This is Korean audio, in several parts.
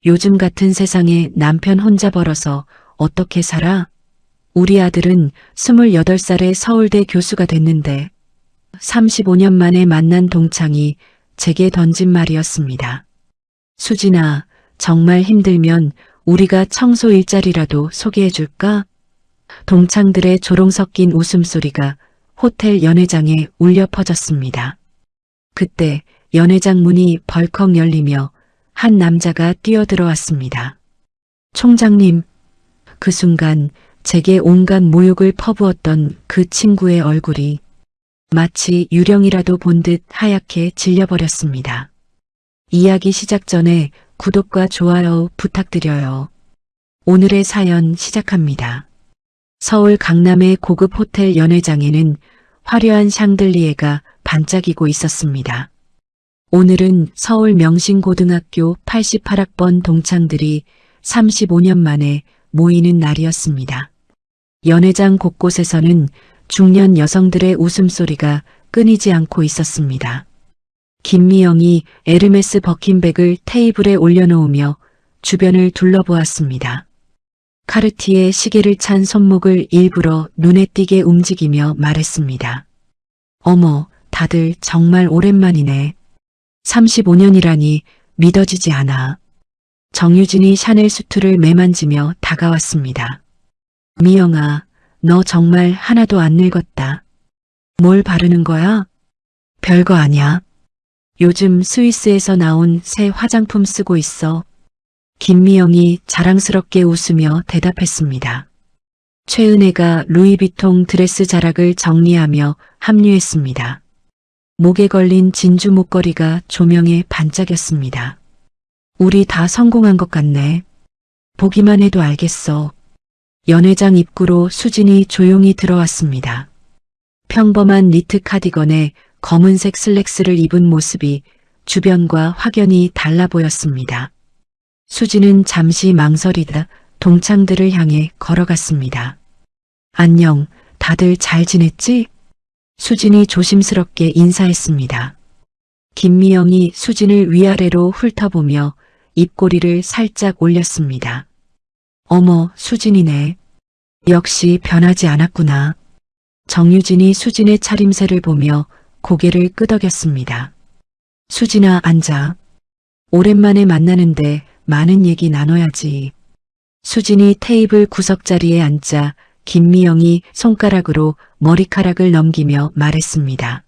요즘 같은 세상에 남편 혼자 벌어서 어떻게 살아? 우리 아들은 28살에 서울대 교수가 됐는데 35년 만에 만난 동창이 제게 던진 말이었습니다. 수진아, 정말 힘들면 우리가 청소 일자리라도 소개해줄까? 동창들의 조롱 섞인 웃음소리가 호텔 연회장에 울려 퍼졌습니다. 그때 연회장 문이 벌컥 열리며 한 남자가 뛰어들어왔습니다. 총장님, 그 순간 제게 온갖 모욕을 퍼부었던 그 친구의 얼굴이 마치 유령이라도 본 듯 하얗게 질려버렸습니다. 이야기 시작 전에 구독과 좋아요 부탁드려요. 오늘의 사연 시작합니다. 서울 강남의 고급 호텔 연회장에는 화려한 샹들리에가 반짝이고 있었습니다. 오늘은 서울 명신고등학교 88학번 동창들이 35년 만에 모이는 날이었습니다. 연회장 곳곳에서는 중년 여성들의 웃음소리가 끊이지 않고 있었습니다. 김미영이 에르메스 버킨백을 테이블에 올려놓으며 주변을 둘러보았습니다. 카르티에 시계를 찬 손목을 일부러 눈에 띄게 움직이며 말했습니다. 어머, 다들 정말 오랜만이네. 35년이라니 믿어지지 않아. 정유진이 샤넬 수트를 매만지며 다가왔습니다. 미영아, 너 정말 하나도 안 늙었다. 뭘 바르는 거야? 별거 아냐. 요즘 스위스에서 나온 새 화장품 쓰고 있어. 김미영이 자랑스럽게 웃으며 대답했습니다. 최은혜가 루이비통 드레스 자락을 정리하며 합류했습니다. 목에 걸린 진주 목걸이가 조명에 반짝였습니다. 우리 다 성공한 것 같네. 보기만 해도 알겠어. 연회장 입구로 수진이 조용히 들어왔습니다. 평범한 니트 카디건에 검은색 슬랙스를 입은 모습이 주변과 확연히 달라 보였습니다. 수진은 잠시 망설이다 동창들을 향해 걸어갔습니다. 안녕, 다들 잘 지냈지? 수진이 조심스럽게 인사했습니다. 김미영이 수진을 위아래로 훑어보며 입꼬리를 살짝 올렸습니다. 어머, 수진이네. 역시 변하지 않았구나. 정유진이 수진의 차림새를 보며 고개를 끄덕였습니다. 수진아, 앉아. 오랜만에 만나는데 많은 얘기 나눠야지. 수진이 테이블 구석자리에 앉자 김미영이 손가락으로 머리카락을 넘기며 말했습니다.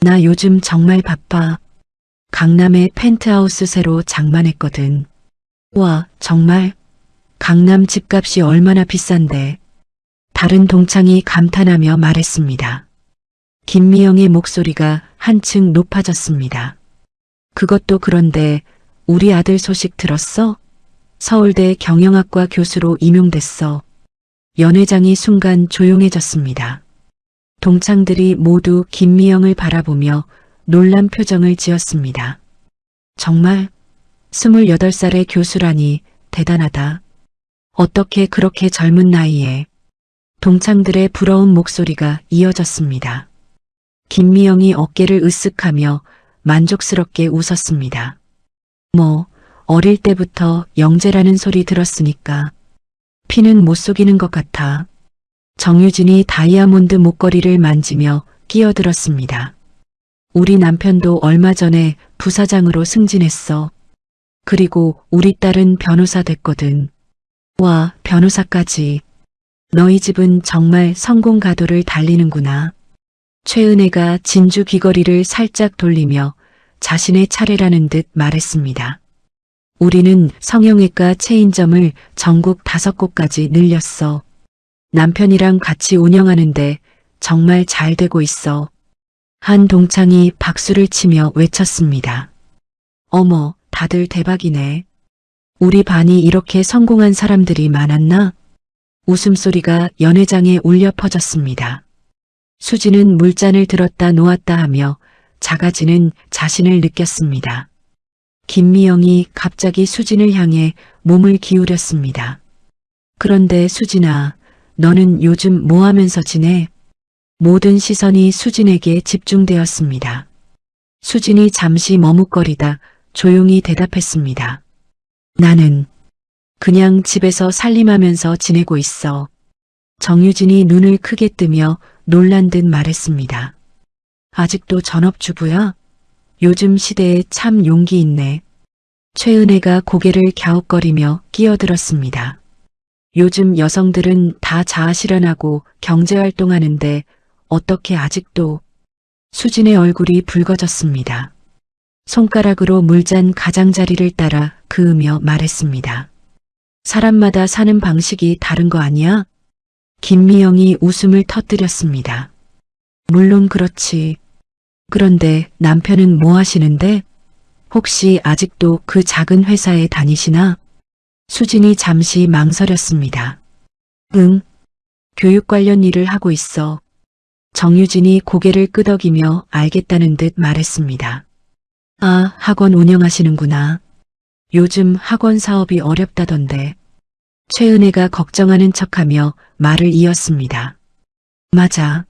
나 요즘 정말 바빠. 강남에 펜트하우스 새로 장만했거든. 와, 정말? 강남 집값이 얼마나 비싼데. 다른 동창이 감탄하며 말했습니다. 김미영의 목소리가 한층 높아졌습니다. 그것도 그런데 우리 아들 소식 들었어? 서울대 경영학과 교수로 임용됐어. 연회장이 순간 조용해졌습니다. 동창들이 모두 김미영을 바라보며 놀란 표정을 지었습니다. 정말 28살의 교수라니 대단하다. 어떻게 그렇게 젊은 나이에. 동창들의 부러운 목소리가 이어졌습니다. 김미영이 어깨를 으쓱하며 만족스럽게 웃었습니다. 뭐 어릴 때부터 영재라는 소리 들었으니까 피는 못 속이는 것 같아. 정유진이 다이아몬드 목걸이를 만지며 끼어들었습니다. 우리 남편도 얼마 전에 부사장으로 승진했어. 그리고 우리 딸은 변호사 됐거든. 와, 변호사까지. 너희 집은 정말 성공 가도를 달리는구나. 최은혜가 진주 귀걸이를 살짝 돌리며 자신의 차례라는 듯 말했습니다. 우리는 성형외과 체인점을 전국 5곳까지 늘렸어. 남편이랑 같이 운영하는데 정말 잘 되고 있어. 한 동창이 박수를 치며 외쳤습니다. 어머, 다들 대박이네. 우리 반이 이렇게 성공한 사람들이 많았나? 웃음소리가 연회장에 울려 퍼졌습니다. 수지는 물잔을 들었다 놓았다 하며 작아지는 자신을 느꼈습니다. 김미영이 갑자기 수진을 향해 몸을 기울였습니다. 그런데 수진아, 너는 요즘 뭐 하면서 지내? 모든 시선이 수진에게 집중되었습니다. 수진이 잠시 머뭇거리다 조용히 대답했습니다. 나는 그냥 집에서 살림하면서 지내고 있어. 정유진이 눈을 크게 뜨며 놀란 듯 말했습니다. 아직도 전업주부야? 요즘 시대에 참 용기 있네. 최은혜가 고개를 갸웃거리며 끼어들었습니다. 요즘 여성들은 다 자아실현하고 경제활동하는데 어떻게 아직도. 수진의 얼굴이 붉어졌습니다. 손가락으로 물잔 가장자리를 따라 그으며 말했습니다. 사람마다 사는 방식이 다른 거 아니야? 김미영이 웃음을 터뜨렸습니다. 물론 그렇지. 그런데 남편은 뭐 하시는데? 혹시 아직도 그 작은 회사에 다니시나? 수진이 잠시 망설였습니다. 응. 교육 관련 일을 하고 있어. 정유진이 고개를 끄덕이며 알겠다는 듯 말했습니다. 아, 학원 운영하시는구나. 요즘 학원 사업이 어렵다던데. 최은혜가 걱정하는 척하며 말을 이었습니다. 맞아.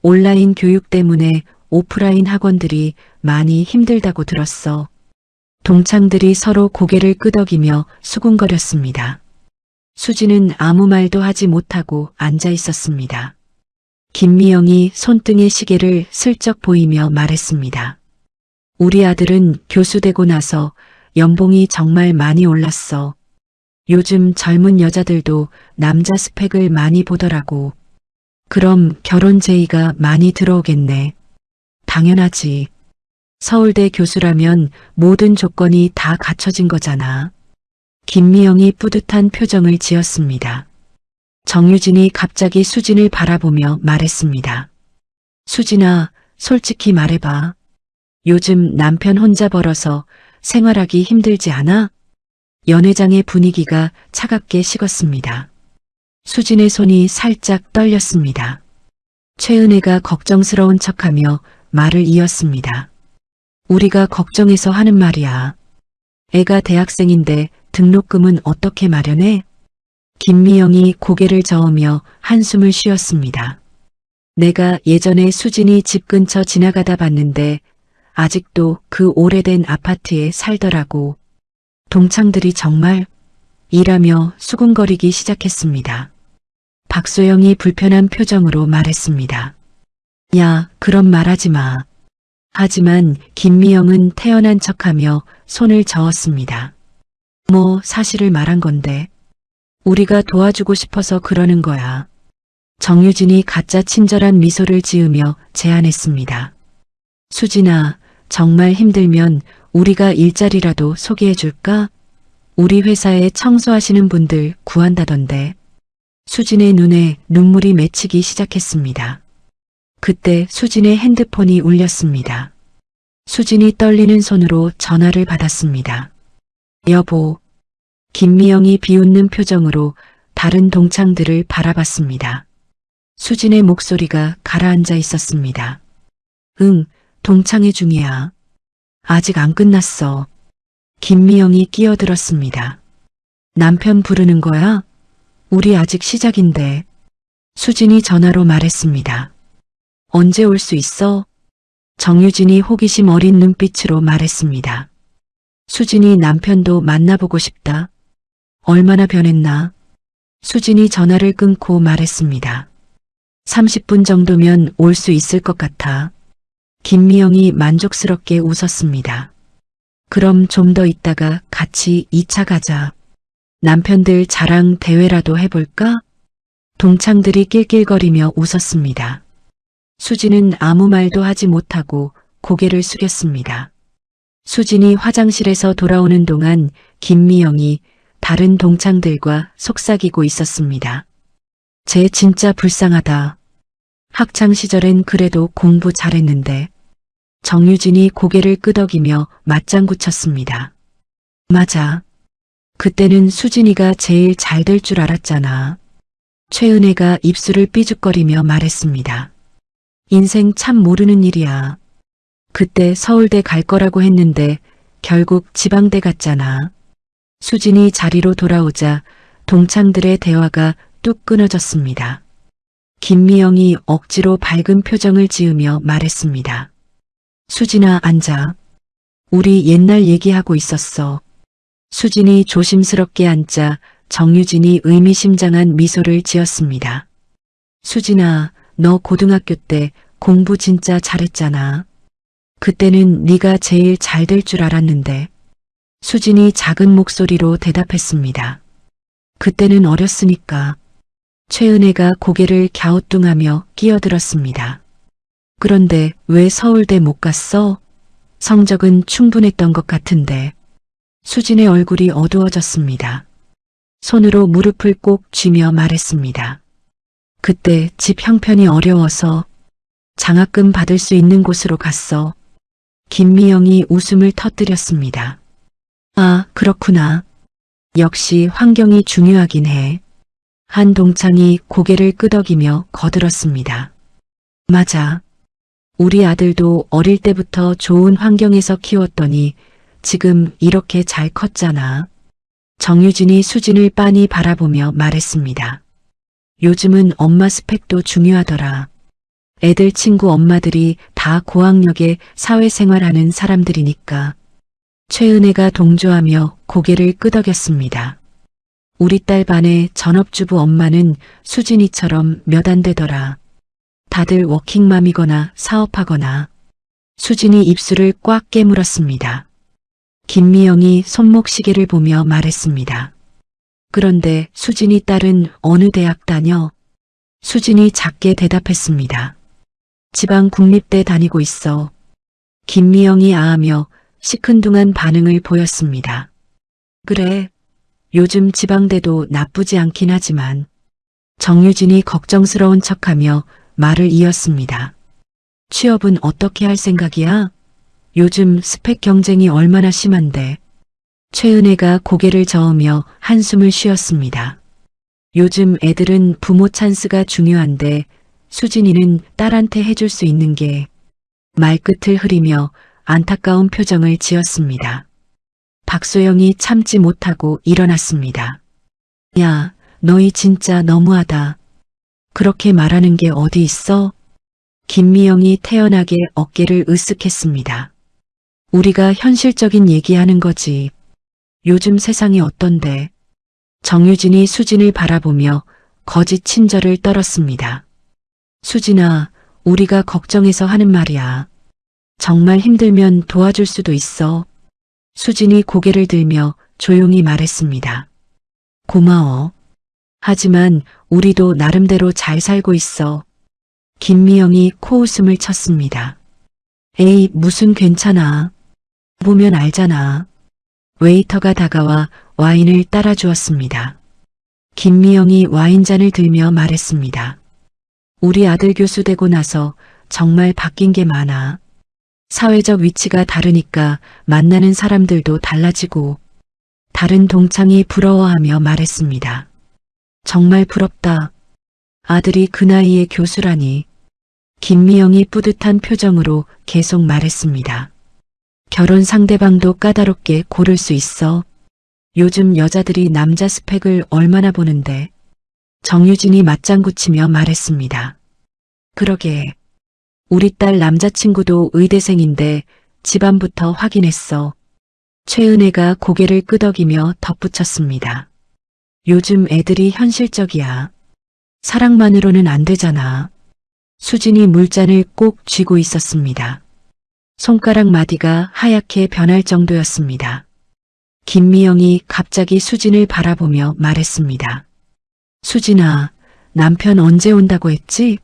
온라인 교육 때문에 오프라인 학원들이 많이 힘들다고 들었어. 동창들이 서로 고개를 끄덕이며 수군거렸습니다. 수지는 아무 말도 하지 못하고 앉아 있었습니다. 김미영이 손등의 시계를 슬쩍 보이며 말했습니다. 우리 아들은 교수되고 나서 연봉이 정말 많이 올랐어. 요즘 젊은 여자들도 남자 스펙을 많이 보더라고. 그럼 결혼 제의가 많이 들어오겠네. 당연하지. 서울대 교수라면 모든 조건이 다 갖춰진 거잖아. 김미영이 뿌듯한 표정을 지었습니다. 정유진이 갑자기 수진을 바라보며 말했습니다. 수진아, 솔직히 말해봐. 요즘 남편 혼자 벌어서 생활하기 힘들지 않아? 연회장의 분위기가 차갑게 식었습니다. 수진의 손이 살짝 떨렸습니다. 최은혜가 걱정스러운 척하며 말을 이었습니다. 우리가 걱정해서 하는 말이야. 애가 대학생인데 등록금은 어떻게 마련해? 김미영이 고개를 저으며 한숨을 쉬었습니다. 내가 예전에 수진이 집 근처 지나가다 봤는데 아직도 그 오래된 아파트에 살더라고. 동창들이 정말 일하며 수군거리기 시작했습니다. 박소영이 불편한 표정으로 말했습니다. 야, 그런 말하지 마. 하지만 김미영은 태연한 척하며 손을 저었습니다. 뭐 사실을 말한 건데. 우리가 도와주고 싶어서 그러는 거야. 정유진이 가짜 친절한 미소를 지으며 제안했습니다. 수진아, 정말 힘들면 우리가 일자리라도 소개해줄까? 우리 회사에 청소하시는 분들 구한다던데. 수진의 눈에 눈물이 맺히기 시작했습니다. 그때 수진의 핸드폰이 울렸습니다. 수진이 떨리는 손으로 전화를 받았습니다. 여보. 김미영이 비웃는 표정으로 다른 동창들을 바라봤습니다. 수진의 목소리가 가라앉아 있었습니다. 응, 동창회 중이야. 아직 안 끝났어. 김미영이 끼어들었습니다. 남편 부르는 거야? 우리 아직 시작인데. 수진이 전화로 말했습니다. 언제 올 수 있어? 정유진이 호기심 어린 눈빛으로 말했습니다. 수진이 남편도 만나보고 싶다. 얼마나 변했나? 수진이 전화를 끊고 말했습니다. 30분 정도면 올 수 있을 것 같아. 김미영이 만족스럽게 웃었습니다. 그럼 좀 더 있다가 같이 2차 가자. 남편들 자랑 대회라도 해볼까? 동창들이 낄낄거리며 웃었습니다. 수진은 아무 말도 하지 못하고 고개를 숙였습니다. 수진이 화장실에서 돌아오는 동안 김미영이 다른 동창들과 속삭이고 있었습니다. 쟤 진짜 불쌍하다. 학창 시절엔 그래도 공부 잘했는데. 정유진이 고개를 끄덕이며 맞장구 쳤습니다. 맞아. 그때는 수진이가 제일 잘 될 줄 알았잖아. 최은혜가 입술을 삐죽거리며 말했습니다. 인생 참 모르는 일이야. 그때 서울대 갈 거라고 했는데 결국 지방대 갔잖아. 수진이 자리로 돌아오자 동창들의 대화가 뚝 끊어졌습니다. 김미영이 억지로 밝은 표정을 지으며 말했습니다. 수진아, 앉아. 우리 옛날 얘기하고 있었어. 수진이 조심스럽게 앉자 정유진이 의미심장한 미소를 지었습니다. 수진아, 너 고등학교 때 공부 진짜 잘했잖아. 그때는 네가 제일 잘 될 줄 알았는데. 수진이 작은 목소리로 대답했습니다. 그때는 어렸으니까. 최은혜가 고개를 갸우뚱하며 끼어들었습니다. 그런데 왜 서울대 못 갔어? 성적은 충분했던 것 같은데. 수진의 얼굴이 어두워졌습니다. 손으로 무릎을 꼭 쥐며 말했습니다. 그때 집 형편이 어려워서 장학금 받을 수 있는 곳으로 갔어. 김미영이 웃음을 터뜨렸습니다. 아, 그렇구나. 역시 환경이 중요하긴 해. 한 동창이 고개를 끄덕이며 거들었습니다. 맞아. 우리 아들도 어릴 때부터 좋은 환경에서 키웠더니 지금 이렇게 잘 컸잖아. 정유진이 수진을 빤히 바라보며 말했습니다. 요즘은 엄마 스펙도 중요하더라. 애들 친구 엄마들이 다 고학력에 사회생활하는 사람들이니까. 최은혜가 동조하며 고개를 끄덕였습니다. 우리 딸 반의 전업주부 엄마는 수진이처럼 몇 안 되더라. 다들 워킹맘이거나 사업하거나. 수진이 입술을 꽉 깨물었습니다. 김미영이 손목시계를 보며 말했습니다. 그런데 수진이 딸은 어느 대학 다녀? 수진이 작게 대답했습니다. 지방 국립대 다니고 있어. 김미영이 아하며 시큰둥한 반응을 보였습니다. 그래, 요즘 지방대도 나쁘지 않긴 하지만. 정유진이 걱정스러운 척하며 말을 이었습니다. 취업은 어떻게 할 생각이야? 요즘 스펙 경쟁이 얼마나 심한데. 최은혜가 고개를 저으며 한숨을 쉬었습니다. 요즘 애들은 부모 찬스가 중요한데 수진이는 딸한테 해줄 수 있는 게. 말끝을 흐리며 안타까운 표정을 지었습니다. 박소영이 참지 못하고 일어났습니다. 야, 너희 진짜 너무하다. 그렇게 말하는 게 어디 있어? 김미영이 태연하게 어깨를 으쓱했습니다. 우리가 현실적인 얘기하는 거지. 요즘 세상이 어떤데? 정유진이 수진을 바라보며 거짓 친절을 떨었습니다. 수진아, 우리가 걱정해서 하는 말이야. 정말 힘들면 도와줄 수도 있어. 수진이 고개를 들며 조용히 말했습니다. 고마워. 하지만 우리도 나름대로 잘 살고 있어. 김미영이 코웃음을 쳤습니다. 에이, 무슨 괜찮아. 보면 알잖아. 웨이터가 다가와 와인을 따라주었습니다. 김미영이 와인잔을 들며 말했습니다. 우리 아들 교수 되고 나서 정말 바뀐 게 많아. 사회적 위치가 다르니까 만나는 사람들도 달라지고. 다른 동창이 부러워하며 말했습니다. 정말 부럽다. 아들이 그 나이에 교수라니. 김미영이 뿌듯한 표정으로 계속 말했습니다. 결혼 상대방도 까다롭게 고를 수 있어. 요즘 여자들이 남자 스펙을 얼마나 보는데. 정유진이 맞장구 치며 말했습니다. 그러게. 우리 딸 남자친구도 의대생인데 집안부터 확인했어. 최은혜가 고개를 끄덕이며 덧붙였습니다. 요즘 애들이 현실적이야. 사랑만으로는 안 되잖아. 수진이 물잔을 꼭 쥐고 있었습니다. 손가락 마디가 하얗게 변할 정도였습니다. 김미영이 갑자기 수진을 바라보며 말했습니다. 수진아, 남편 언제 온다고 했지?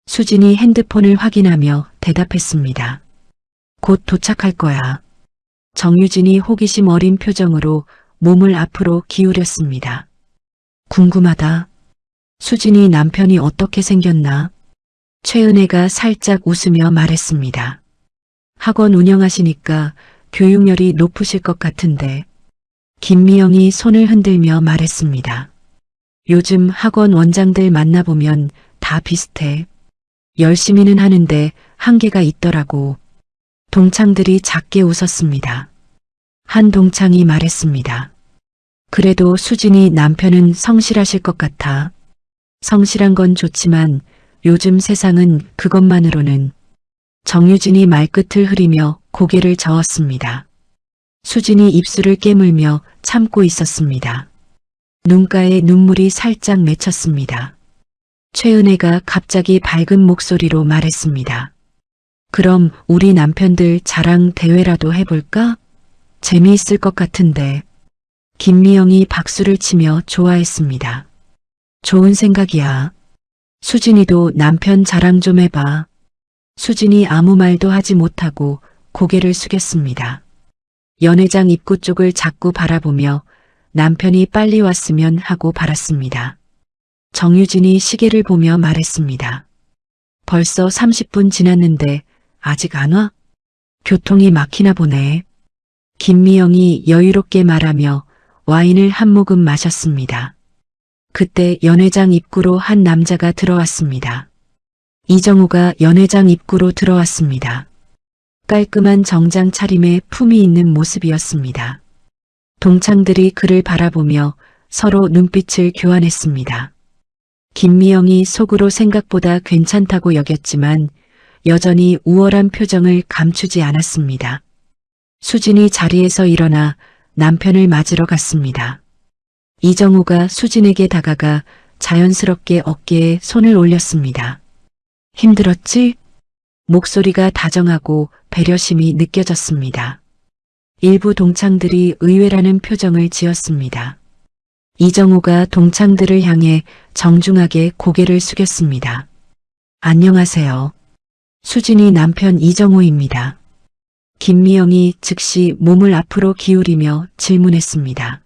수진이 핸드폰을 확인하며 대답했습니다. 곧 도착할 거야. 정유진이 호기심 어린 표정으로 몸을 앞으로 기울였습니다. 궁금하다. 수진이 남편이 어떻게 생겼나? 최은혜가 살짝 웃으며 말했습니다. 학원 운영하시니까 교육열이 높으실 것 같은데. 김미영이 손을 흔들며 말했습니다. 요즘 학원 원장들 만나보면 다 비슷해. 열심히는 하는데 한계가 있더라고. 동창들이 작게 웃었습니다. 한 동창이 말했습니다. 그래도 수진이 남편은 성실하실 것 같아. 성실한 건 좋지만 요즘 세상은 그것만으로는. 정유진이 말끝을 흐리며 고개를 저었습니다. 수진이 입술을 깨물며 참고 있었습니다. 눈가에 눈물이 살짝 맺혔습니다. 최은혜가 갑자기 밝은 목소리로 말했습니다. 그럼 우리 남편들 자랑 대회라도 해볼까? 재미있을 것 같은데. 김미영이 박수를 치며 좋아했습니다. 좋은 생각이야. 수진이도 남편 자랑 좀 해봐. 수진이 아무 말도 하지 못하고 고개를 숙였습니다. 연회장 입구 쪽을 자꾸 바라보며 남편이 빨리 왔으면 하고 바랐습니다. 정유진이 시계를 보며 말했습니다. 벌써 30분 지났는데 아직 안 와? 교통이 막히나 보네. 김미영이 여유롭게 말하며 와인을 한 모금 마셨습니다. 그때 연회장 입구로 한 남자가 들어왔습니다. 이정우가 연회장 입구로 들어왔습니다. 깔끔한 정장 차림에 품이 있는 모습이었습니다. 동창들이 그를 바라보며 서로 눈빛을 교환했습니다. 김미영이 속으로 생각보다 괜찮다고 여겼지만 여전히 우월한 표정을 감추지 않았습니다. 수진이 자리에서 일어나 남편을 맞으러 갔습니다. 이정우가 수진에게 다가가 자연스럽게 어깨에 손을 올렸습니다. 힘들었지? 목소리가 다정하고 배려심이 느껴졌습니다. 일부 동창들이 의외라는 표정을 지었습니다. 이정우가 동창들을 향해 정중하게 고개를 숙였습니다. 안녕하세요. 수진이 남편 이정우입니다. 김미영이 즉시 몸을 앞으로 기울이며 질문했습니다.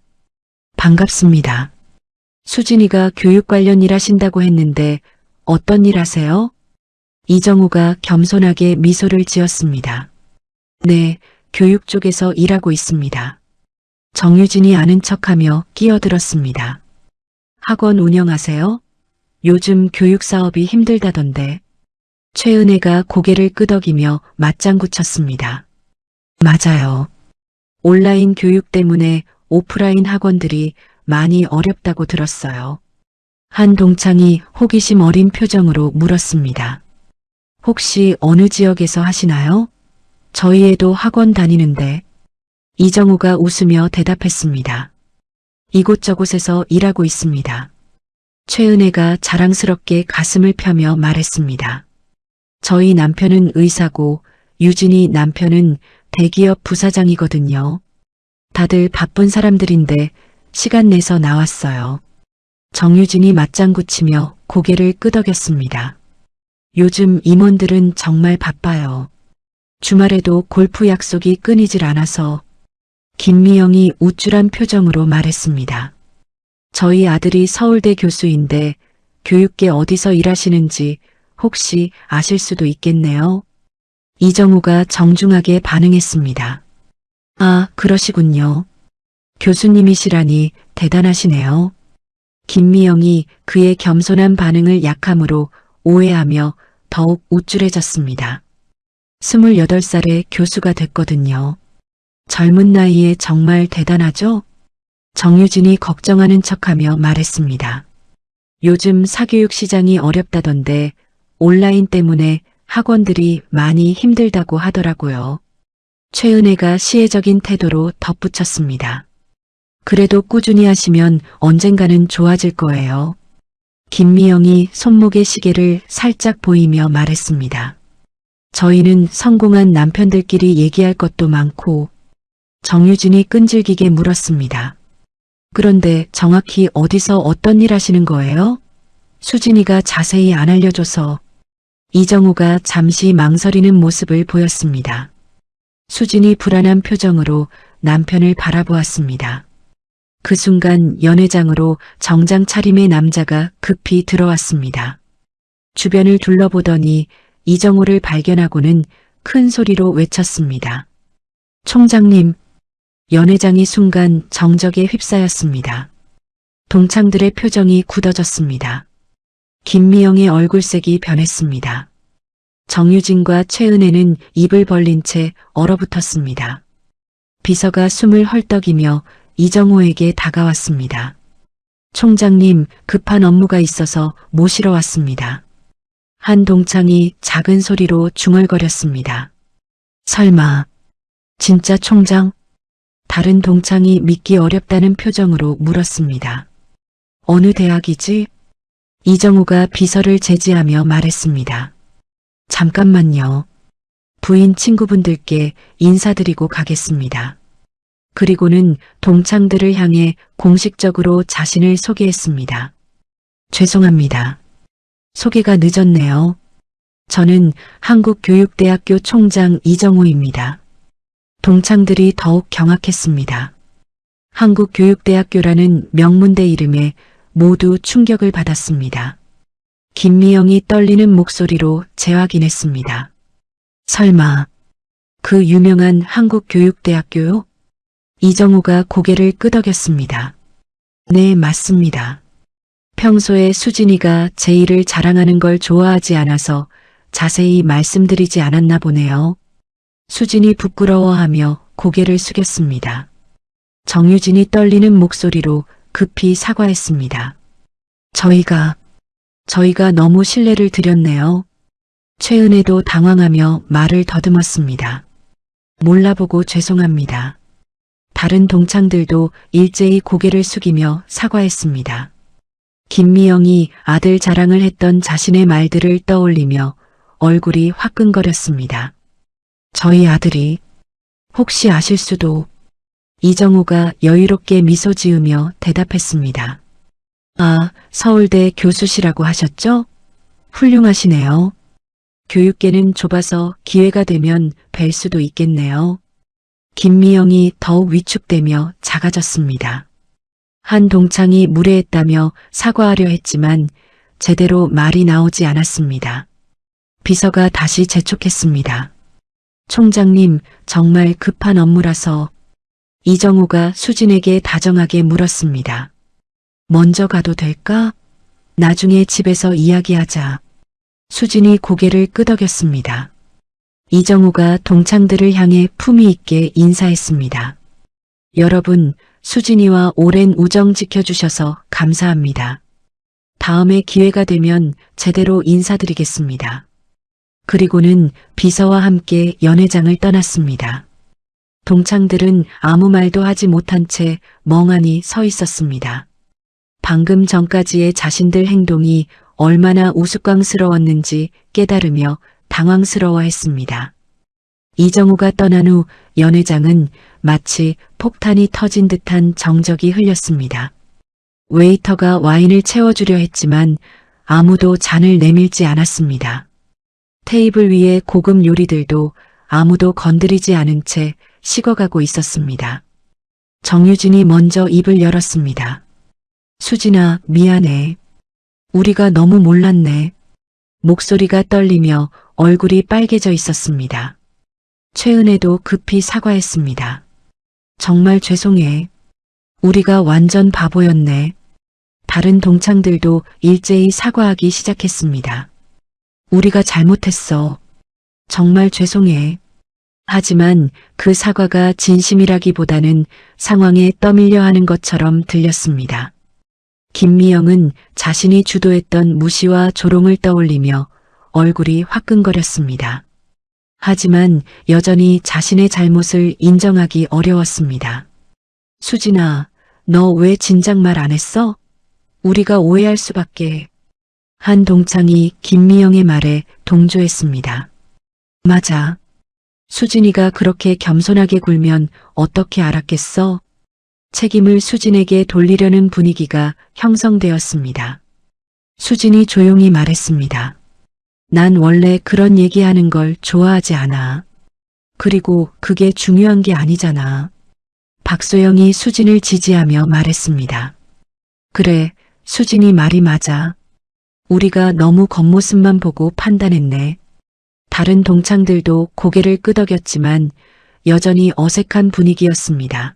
반갑습니다. 수진이가 교육 관련 일 하신다고 했는데 어떤 일 하세요? 이정우가 겸손하게 미소를 지었습니다. 네, 교육 쪽에서 일하고 있습니다. 정유진이 아는 척하며 끼어들었습니다. 학원 운영하세요? 요즘 교육 사업이 힘들다던데. 최은혜가 고개를 끄덕이며 맞장구 쳤습니다. 맞아요. 온라인 교육 때문에 오프라인 학원들이 많이 어렵다고 들었어요. 한 동창이 호기심 어린 표정으로 물었습니다. 혹시 어느 지역에서 하시나요? 저희 애도 학원 다니는데. 이정우가 웃으며 대답했습니다. 이곳저곳에서 일하고 있습니다. 최은혜가 자랑스럽게 가슴을 펴며 말했습니다. 저희 남편은 의사고 유진이 남편은 대기업 부사장이거든요. 다들 바쁜 사람들인데 시간 내서 나왔어요. 정유진이 맞장구 치며 고개를 끄덕였습니다. 요즘 임원들은 정말 바빠요. 주말에도 골프 약속이 끊이질 않아서. 김미영이 우쭐한 표정으로 말했습니다. 저희 아들이 서울대 교수인데 교육계 어디서 일하시는지 혹시 아실 수도 있겠네요. 이정우가 정중하게 반응했습니다. 아, 그러시군요. 교수님이시라니 대단하시네요. 김미영이 그의 겸손한 반응을 약함으로 오해하며 더욱 우쭐해졌습니다. 28살에 교수가 됐거든요. 젊은 나이에 정말 대단하죠? 정유진이 걱정하는 척하며 말했습니다. 요즘 사교육 시장이 어렵다던데 온라인 때문에 학원들이 많이 힘들다고 하더라고요. 최은혜가 시혜적인 태도로 덧붙였습니다. 그래도 꾸준히 하시면 언젠가는 좋아질 거예요. 김미영이 손목의 시계를 살짝 보이며 말했습니다. 저희는 성공한 남편들끼리 얘기할 것도 많고. 정유진이 끈질기게 물었습니다. 그런데 정확히 어디서 어떤 일 하시는 거예요? 수진이가 자세히 안 알려줘서. 이정우가 잠시 망설이는 모습을 보였습니다. 수진이 불안한 표정으로 남편을 바라보았습니다. 그 순간 연회장으로 정장 차림의 남자가 급히 들어왔습니다. 주변을 둘러보더니 이정우를 발견하고는 큰 소리로 외쳤습니다. 총장님. 연회장이 순간 정적에 휩싸였습니다. 동창들의 표정이 굳어졌습니다. 김미영의 얼굴색이 변했습니다. 정유진과 최은혜는 입을 벌린 채 얼어붙었습니다. 비서가 숨을 헐떡이며 이정우에게 다가왔습니다. 총장님, 급한 업무가 있어서 모시러 왔습니다. 한 동창이 작은 소리로 중얼거렸습니다. 설마, 진짜 총장? 다른 동창이 믿기 어렵다는 표정으로 물었습니다. 어느 대학이지? 이정우가 비서를 제지하며 말했습니다. 잠깐만요. 부인 친구분들께 인사드리고 가겠습니다. 그리고는 동창들을 향해 공식적으로 자신을 소개했습니다. 죄송합니다. 소개가 늦었네요. 저는 한국교육대학교 총장 이정우입니다. 동창들이 더욱 경악했습니다. 한국교육대학교라는 명문대 이름에 모두 충격을 받았습니다. 김미영이 떨리는 목소리로 재확인했습니다. 설마 그 유명한 한국교육대학교요? 이정우가 고개를 끄덕였습니다. 네, 맞습니다. 평소에 수진이가 제 일을 자랑하는 걸 좋아하지 않아서 자세히 말씀드리지 않았나 보네요. 수진이 부끄러워하며 고개를 숙였습니다. 정유진이 떨리는 목소리로 급히 사과했습니다. 저희가 너무 신뢰를 드렸네요. 최은혜도 당황하며 말을 더듬었습니다. 몰라보고 죄송합니다. 다른 동창들도 일제히 고개를 숙이며 사과했습니다. 김미영이 아들 자랑을 했던 자신의 말들을 떠올리며 얼굴이 화끈거렸습니다. 저희 아들이 혹시 아실 수도. 이정우가 여유롭게 미소 지으며 대답했습니다. 아, 서울대 교수시라고 하셨죠? 훌륭하시네요. 교육계는 좁아서 기회가 되면 뵐 수도 있겠네요. 김미영이 더욱 위축되며 작아졌습니다. 한 동창이 무례했다며 사과하려 했지만 제대로 말이 나오지 않았습니다. 비서가 다시 재촉했습니다. 총장님, 정말 급한 업무라서. 이정우가 수진에게 다정하게 물었습니다. 먼저 가도 될까? 나중에 집에서 이야기하자. 수진이 고개를 끄덕였습니다. 이정우가 동창들을 향해 품위 있게 인사했습니다. 여러분, 수진이와 오랜 우정 지켜주셔서 감사합니다. 다음에 기회가 되면 제대로 인사드리겠습니다. 그리고는 비서와 함께 연회장을 떠났습니다. 동창들은 아무 말도 하지 못한 채 멍하니 서 있었습니다. 방금 전까지의 자신들 행동이 얼마나 우스꽝스러웠는지 깨달으며 당황스러워했습니다. 이정우가 떠난 후 연회장은 마치 폭탄이 터진 듯한 정적이 흘렸습니다. 웨이터가 와인을 채워주려 했지만 아무도 잔을 내밀지 않았습니다. 테이블 위의 고급 요리들도 아무도 건드리지 않은 채 식어가고 있었습니다. 정유진이 먼저 입을 열었습니다. 수진아, 미안해. 우리가 너무 몰랐네. 목소리가 떨리며 얼굴이 빨개져 있었습니다. 최은혜도 급히 사과했습니다. 정말 죄송해. 우리가 완전 바보였네. 다른 동창들도 일제히 사과하기 시작했습니다. 우리가 잘못했어. 정말 죄송해. 하지만 그 사과가 진심이라기보다는 상황에 떠밀려 하는 것처럼 들렸습니다. 김미영은 자신이 주도했던 무시와 조롱을 떠올리며 얼굴이 화끈거렸습니다. 하지만 여전히 자신의 잘못을 인정하기 어려웠습니다. 수진아, 너 왜 진작 말 안 했어? 우리가 오해할 수밖에. 한 동창이 김미영의 말에 동조했습니다. 맞아. 수진이가 그렇게 겸손하게 굴면 어떻게 알았겠어? 책임을 수진에게 돌리려는 분위기가 형성되었습니다. 수진이 조용히 말했습니다. 난 원래 그런 얘기하는 걸 좋아하지 않아. 그리고 그게 중요한 게 아니잖아. 박소영이 수진을 지지하며 말했습니다. 그래, 수진이 말이 맞아. 우리가 너무 겉모습만 보고 판단했네. 다른 동창들도 고개를 끄덕였지만 여전히 어색한 분위기였습니다.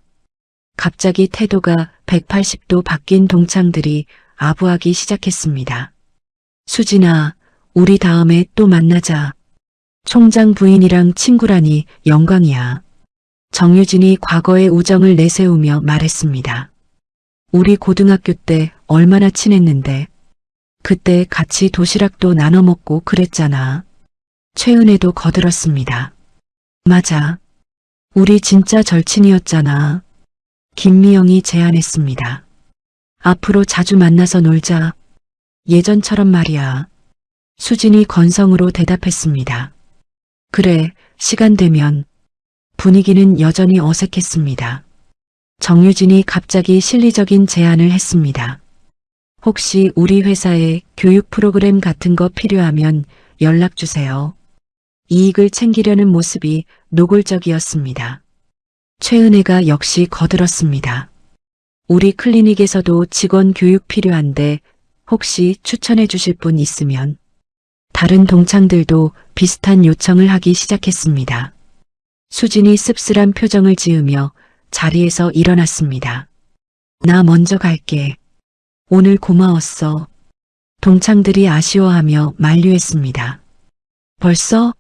갑자기 태도가 180도 바뀐 동창들이 아부하기 시작했습니다. 수진아, 우리 다음에 또 만나자. 총장 부인이랑 친구라니 영광이야. 정유진이 과거의 우정을 내세우며 말했습니다. 우리 고등학교 때 얼마나 친했는데. 그때 같이 도시락도 나눠 먹고 그랬잖아. 최은혜도 거들었습니다. 맞아. 우리 진짜 절친이었잖아. 김미영이 제안했습니다. 앞으로 자주 만나서 놀자. 예전처럼 말이야. 수진이 건성으로 대답했습니다. 그래, 시간 되면. 분위기는 여전히 어색했습니다. 정유진이 갑자기 실리적인 제안을 했습니다. 혹시 우리 회사에 교육 프로그램 같은 거 필요하면 연락 주세요. 이익을 챙기려는 모습이 노골적이었습니다. 최은혜가 역시 거들었습니다. 우리 클리닉에서도 직원 교육 필요한데 혹시 추천해 주실 분 있으면. 다른 동창들도 비슷한 요청을 하기 시작했습니다. 수진이 씁쓸한 표정을 지으며 자리에서 일어났습니다. 나 먼저 갈게. 오늘 고마웠어. 동창들이 아쉬워하며 만류했습니다. 벌써?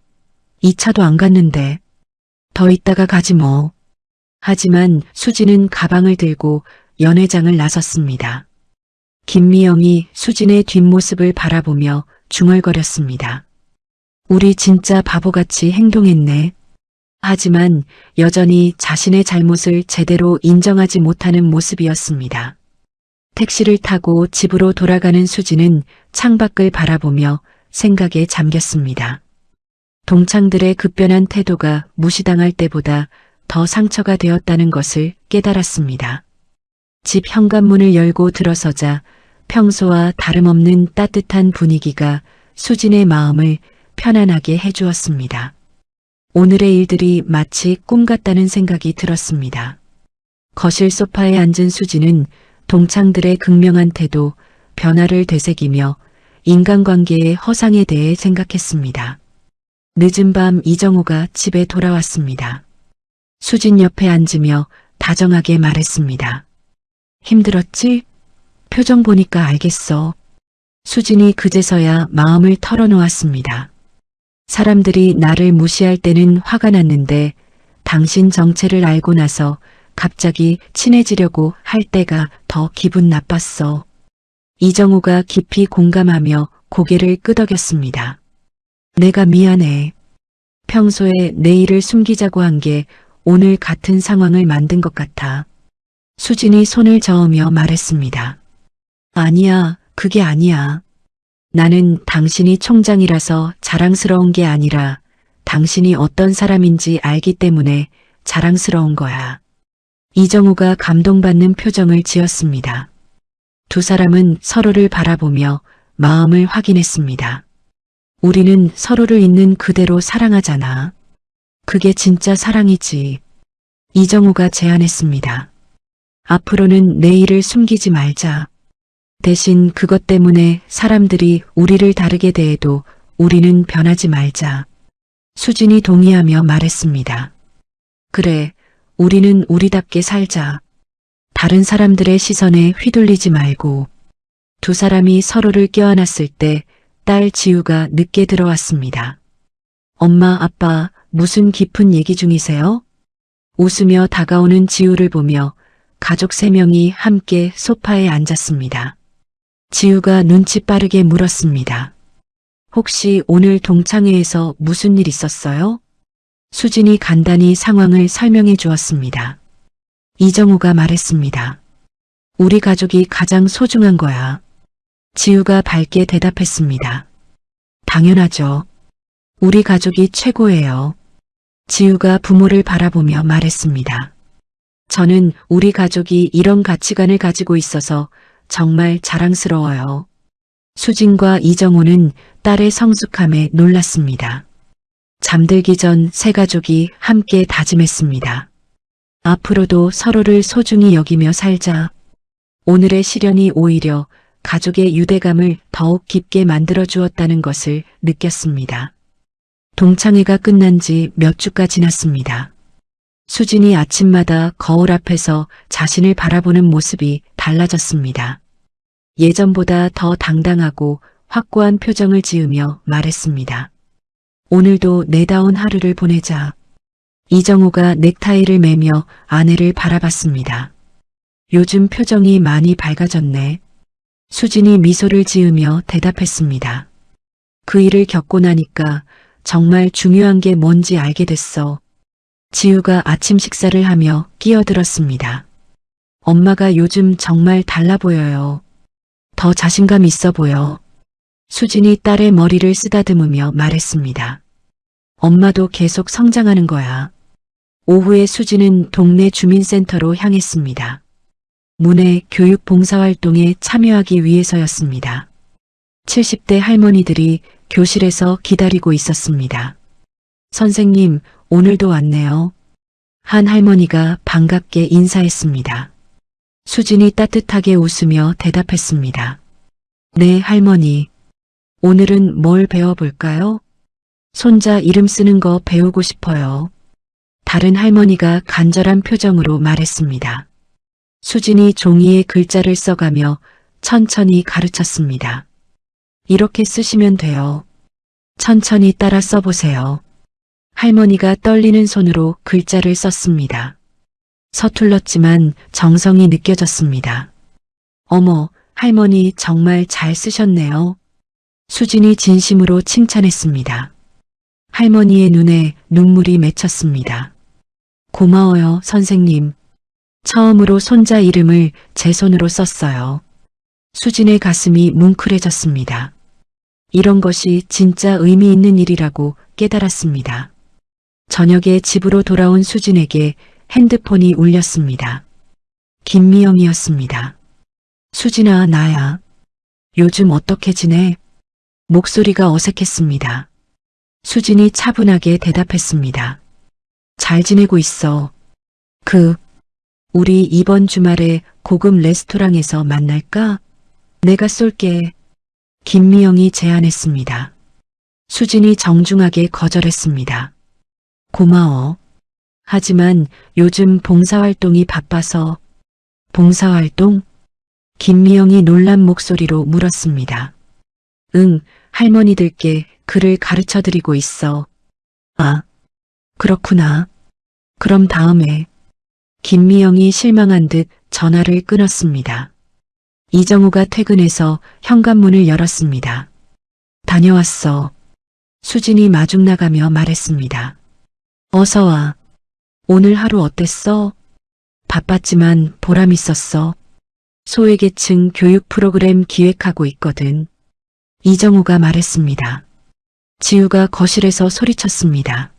2차도 안 갔는데. 더 있다가 가지 뭐. 하지만 수진은 가방을 들고 연회장을 나섰습니다. 김미영이 수진의 뒷모습을 바라보며 중얼거렸습니다. 우리 진짜 바보같이 행동했네. 하지만 여전히 자신의 잘못을 제대로 인정하지 못하는 모습이었습니다. 택시를 타고 집으로 돌아가는 수진은 창밖을 바라보며 생각에 잠겼습니다. 동창들의 급변한 태도가 무시당할 때보다 더 상처가 되었다는 것을 깨달았습니다. 집 현관문을 열고 들어서자 평소와 다름없는 따뜻한 분위기가 수진의 마음을 편안하게 해주었습니다. 오늘의 일들이 마치 꿈 같다는 생각이 들었습니다. 거실 소파에 앉은 수진은 동창들의 극명한 태도, 변화를 되새기며 인간관계의 허상에 대해 생각했습니다. 늦은 밤 이정호가 집에 돌아왔습니다. 수진 옆에 앉으며 다정하게 말했습니다. 힘들었지? 표정 보니까 알겠어. 수진이 그제서야 마음을 털어놓았습니다. 사람들이 나를 무시할 때는 화가 났는데 당신 정체를 알고 나서 갑자기 친해지려고 할 때가 더 기분 나빴어. 이정우가 깊이 공감하며 고개를 끄덕였습니다. 내가 미안해. 평소에 내 일을 숨기자고 한 게 오늘 같은 상황을 만든 것 같아. 수진이 손을 저으며 말했습니다. 아니야, 그게 아니야. 나는 당신이 총장이라서 자랑스러운 게 아니라 당신이 어떤 사람인지 알기 때문에 자랑스러운 거야. 이정우가 감동받는 표정을 지었습니다. 두 사람은 서로를 바라보며 마음을 확인했습니다. 우리는 서로를 있는 그대로 사랑하잖아. 그게 진짜 사랑이지. 이정우가 제안했습니다. 앞으로는 내 일을 숨기지 말자. 대신 그것 때문에 사람들이 우리를 다르게 대해도 우리는 변하지 말자. 수진이 동의하며 말했습니다. 그래, 우리는 우리답게 살자. 다른 사람들의 시선에 휘둘리지 말고. 두 사람이 서로를 껴안았을 때 딸 지우가 늦게 들어왔습니다. 엄마, 아빠, 무슨 깊은 얘기 중이세요? 웃으며 다가오는 지우를 보며 가족 3명이 함께 소파에 앉았습니다. 지우가 눈치 빠르게 물었습니다. 혹시 오늘 동창회에서 무슨 일 있었어요? 수진이 간단히 상황을 설명해 주었습니다. 이정우가 말했습니다. 우리 가족이 가장 소중한 거야. 지우가 밝게 대답했습니다. 당연하죠. 우리 가족이 최고예요. 지우가 부모를 바라보며 말했습니다. 저는 우리 가족이 이런 가치관을 가지고 있어서 정말 자랑스러워요. 수진과 이정호는 딸의 성숙함에 놀랐습니다. 잠들기 전 세 가족이 함께 다짐했습니다. 앞으로도 서로를 소중히 여기며 살자. 오늘의 시련이 오히려 가족의 유대감을 더욱 깊게 만들어 주었다는 것을 느꼈습니다. 동창회가 끝난 지 몇 주가 지났습니다. 수진이 아침마다 거울 앞에서 자신을 바라보는 모습이 달라졌습니다. 예전보다 더 당당하고 확고한 표정을 지으며 말했습니다. 오늘도 내다운 하루를 보내자. 이정우가 넥타이를 매며 아내를 바라봤습니다. 요즘 표정이 많이 밝아졌네. 수진이 미소를 지으며 대답했습니다. 그 일을 겪고 나니까 정말 중요한 게 뭔지 알게 됐어. 지우가 아침 식사를 하며 끼어들었습니다. 엄마가 요즘 정말 달라 보여요. 더 자신감 있어 보여. 수진이 딸의 머리를 쓰다듬으며 말했습니다. 엄마도 계속 성장하는 거야. 오후에 수진은 동네 주민센터로 향했습니다. 문해 교육 봉사활동에 참여하기 위해서였습니다. 70대 할머니들이 교실에서 기다리고 있었습니다. 선생님, 오늘도 왔네요. 한 할머니가 반갑게 인사했습니다. 수진이 따뜻하게 웃으며 대답했습니다. 네, 할머니. 오늘은 뭘 배워볼까요? 손자 이름 쓰는 거 배우고 싶어요. 다른 할머니가 간절한 표정으로 말했습니다. 수진이 종이에 글자를 써가며 천천히 가르쳤습니다. 이렇게 쓰시면 돼요. 천천히 따라 써보세요. 할머니가 떨리는 손으로 글자를 썼습니다. 서툴렀지만 정성이 느껴졌습니다. 어머, 할머니 정말 잘 쓰셨네요. 수진이 진심으로 칭찬했습니다. 할머니의 눈에 눈물이 맺혔습니다. 고마워요, 선생님. 처음으로 손자 이름을 제 손으로 썼어요. 수진의 가슴이 뭉클해졌습니다. 이런 것이 진짜 의미 있는 일이라고 깨달았습니다. 저녁에 집으로 돌아온 수진에게 핸드폰이 울렸습니다. 김미영이었습니다. 수진아, 나야. 요즘 어떻게 지내? 목소리가 어색했습니다. 수진이 차분하게 대답했습니다. 잘 지내고 있어. 우리 이번 주말에 고급 레스토랑에서 만날까? 내가 쏠게. 김미영이 제안했습니다. 수진이 정중하게 거절했습니다. 고마워. 하지만 요즘 봉사활동이 바빠서. 봉사활동? 김미영이 놀란 목소리로 물었습니다. 응, 할머니들께 글을 가르쳐 드리고 있어. 아, 그렇구나. 그럼 다음에. 김미영이 실망한 듯 전화를 끊었습니다. 이정우가 퇴근해서 현관문을 열었습니다. 다녀왔어. 수진이 마중 나가며 말했습니다. 어서 와. 오늘 하루 어땠어? 바빴지만 보람 있었어. 소외계층 교육 프로그램 기획하고 있거든. 이정우가 말했습니다. 지우가 거실에서 소리쳤습니다.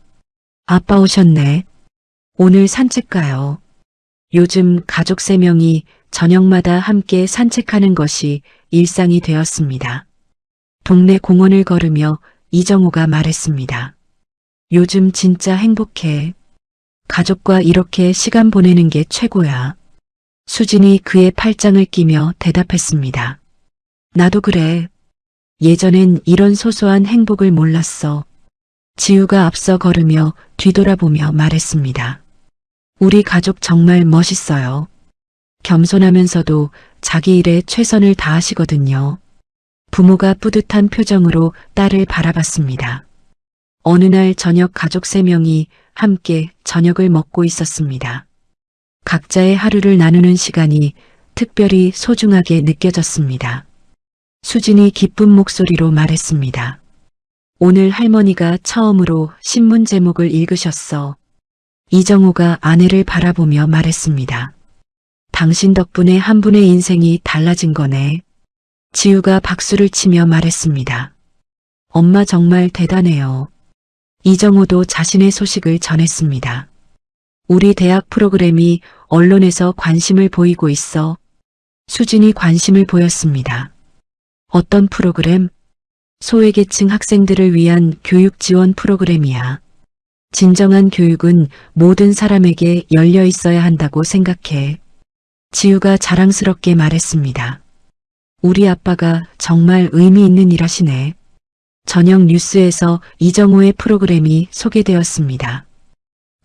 아빠 오셨네. 오늘 산책 가요. 요즘 가족 3명이 저녁마다 함께 산책하는 것이 일상이 되었습니다. 동네 공원을 걸으며 이정우가 말했습니다. 요즘 진짜 행복해. 가족과 이렇게 시간 보내는 게 최고야. 수진이 그의 팔짱을 끼며 대답했습니다. 나도 그래. 예전엔 이런 소소한 행복을 몰랐어. 지우가 앞서 걸으며 뒤돌아보며 말했습니다. 우리 가족 정말 멋있어요. 겸손하면서도 자기 일에 최선을 다하시거든요. 부모가 뿌듯한 표정으로 딸을 바라봤습니다. 어느 날 저녁 가족 3명이 함께 저녁을 먹고 있었습니다. 각자의 하루를 나누는 시간이 특별히 소중하게 느껴졌습니다. 수진이 기쁜 목소리로 말했습니다. 오늘 할머니가 처음으로 신문 제목을 읽으셨어. 이정우가 아내를 바라보며 말했습니다. 당신 덕분에 한 분의 인생이 달라진 거네. 지우가 박수를 치며 말했습니다. 엄마 정말 대단해요. 이정우도 자신의 소식을 전했습니다. 우리 대학 프로그램이 언론에서 관심을 보이고 있어. 수진이 관심을 보였습니다. 어떤 프로그램? 소외계층 학생들을 위한 교육 지원 프로그램이야. 진정한 교육은 모든 사람에게 열려 있어야 한다고 생각해. 지우가 자랑스럽게 말했습니다. 우리 아빠가 정말 의미 있는 일 하시네. 저녁 뉴스에서 이정우의 프로그램이 소개되었습니다.